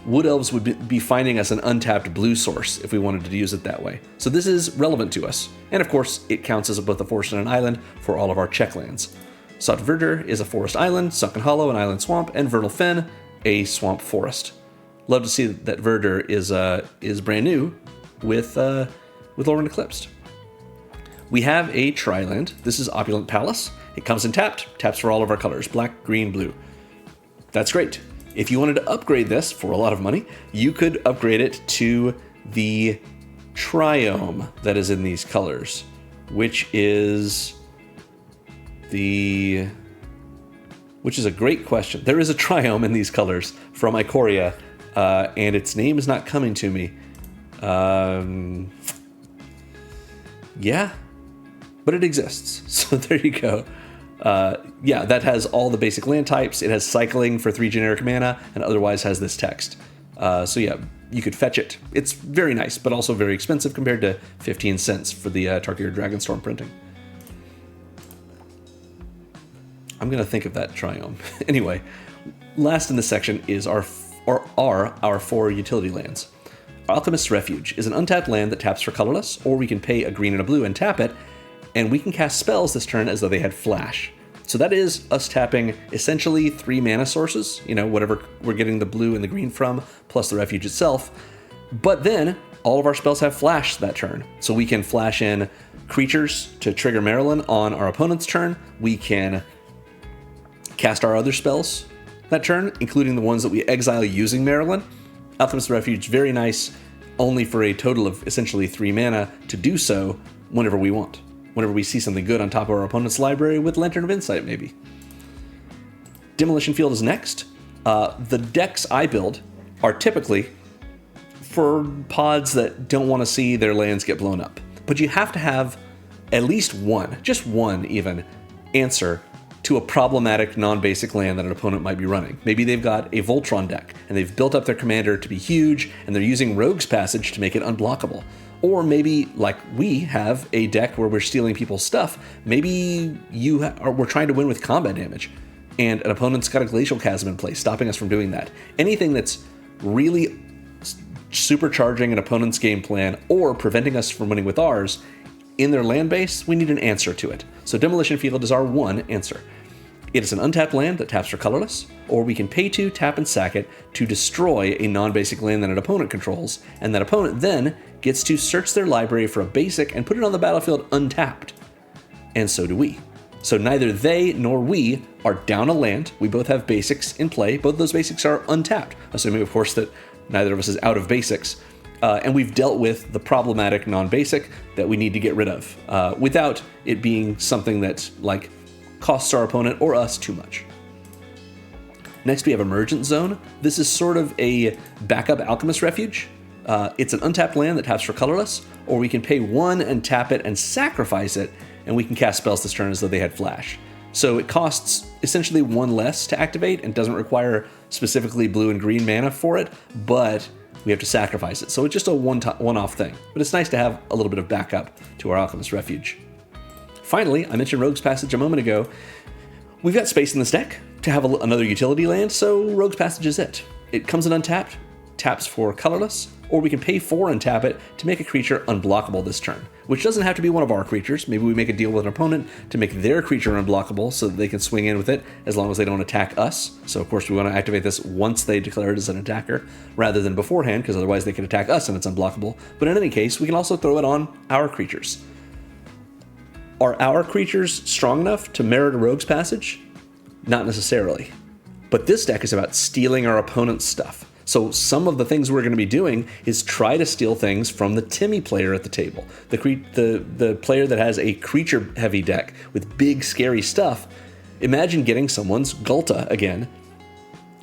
Wood Elves would be finding us an untapped blue source if we wanted to use it that way. So this is relevant to us. And of course, it counts as both a forest and an island for all of our check lands. Sodden Verdure is a forest island, Sunken Hollow an island swamp, and Vernal Fen a swamp forest. Love to see that Verdure is brand new with Lorwyn Eclipsed. We have a tri-land. This is Opulent Palace. It comes in taps for all of our colors, black, green, blue. That's great. If you wanted to upgrade this for a lot of money, you could upgrade it to the Triome that is in these colors, which is a great question. There is a Triome in these colors from Ikoria, and its name is not coming to me. Yeah, but it exists. So there you go. Yeah, that has all the basic land types. It has cycling for 3 generic mana, and otherwise has this text. So yeah, you could fetch it. It's very nice, but also very expensive compared to 15 cents for the Tarkir Dragonstorm printing. I'm gonna think of that Triome. Anyway, last in this section is our 4 utility lands. Alchemist's Refuge is an untapped land that taps for colorless, or we can pay a green and a blue and tap it, and we can cast spells this turn as though they had flash. So that is us tapping essentially 3 mana sources, whatever we're getting the blue and the green from, plus the refuge itself. But then all of our spells have flash that turn. So we can flash in creatures to trigger Maralen on our opponent's turn. We can cast our other spells that turn, including the ones that we exile using Maralen. Alchemist's Refuge, very nice, only for a total of essentially 3 mana to do so whenever we want. Whenever we see something good on top of our opponent's library with Lantern of Insight, maybe. Demolition Field is next. The decks I build are typically for pods that don't want to see their lands get blown up. But you have to have at least one, just one even, answer to a problematic non-basic land that an opponent might be running. Maybe they've got a Voltron deck, and they've built up their commander to be huge, and they're using Rogue's Passage to make it unblockable. Or maybe, like we have a deck where we're stealing people's stuff, maybe we're trying to win with combat damage, and an opponent's got a Glacial Chasm in place, stopping us from doing that. Anything that's really supercharging an opponent's game plan or preventing us from winning with ours in their land base, we need an answer to it. So Demolition Field is our one answer. It is an untapped land that taps for colorless, or we can pay 2, tap and sack it to destroy a non-basic land that an opponent controls, and that opponent then gets to search their library for a basic and put it on the battlefield untapped. And so do we. So neither they nor we are down a land. We both have basics in play. Both of those basics are untapped, assuming, of course, that neither of us is out of basics. And we've dealt with the problematic non-basic that we need to get rid of, without it being something that, like, costs our opponent or us too much. Next, we have Emergent Zone. This is sort of a backup Alchemist Refuge. It's an untapped land that taps for colorless, or we can pay 1 and tap it and sacrifice it, and we can cast spells this turn as though they had flash. So it costs essentially 1 less to activate and doesn't require specifically blue and green mana for it, but we have to sacrifice it. So it's just a one-off thing, but it's nice to have a little bit of backup to our Alchemist Refuge. Finally, I mentioned Rogue's Passage a moment ago. We've got space in this deck to have another utility land, so Rogue's Passage is it. It comes in untapped, taps for colorless, or we can pay 4 and tap it to make a creature unblockable this turn, which doesn't have to be one of our creatures. Maybe we make a deal with an opponent to make their creature unblockable so that they can swing in with it as long as they don't attack us. So of course we want to activate this once they declare it as an attacker rather than beforehand, because otherwise they can attack us and it's unblockable. But in any case, we can also throw it on our creatures. Are our creatures strong enough to merit a Rogue's Passage? Not necessarily. But this deck is about stealing our opponent's stuff. So some of the things we're going to be doing is try to steal things from the Timmy player at the table. The player that has a creature-heavy deck with big, scary stuff. Imagine getting someone's Gulta again,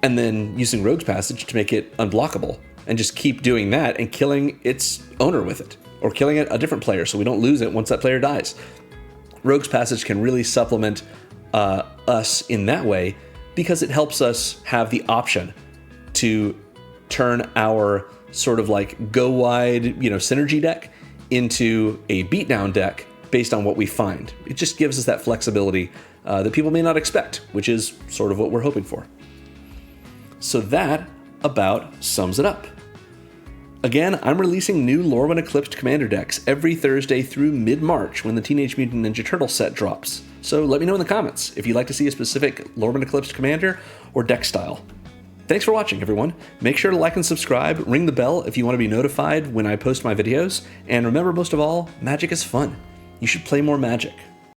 and then using Rogue's Passage to make it unblockable, and just keep doing that and killing its owner with it, or killing a different player so we don't lose it once that player dies. Rogue's Passage can really supplement us in that way because it helps us have the option to turn our sort of like go wide, synergy deck into a beatdown deck based on what we find. It just gives us that flexibility that people may not expect, which is sort of what we're hoping for. So that about sums it up. Again, I'm releasing new Lorwyn Eclipsed Commander decks every Thursday through mid-March when the Teenage Mutant Ninja Turtle set drops. So let me know in the comments if you'd like to see a specific Lorwyn Eclipsed Commander or deck style. Thanks for watching, everyone. Make sure to like and subscribe, ring the bell if you want to be notified when I post my videos, and remember, most of all, magic is fun. You should play more Magic.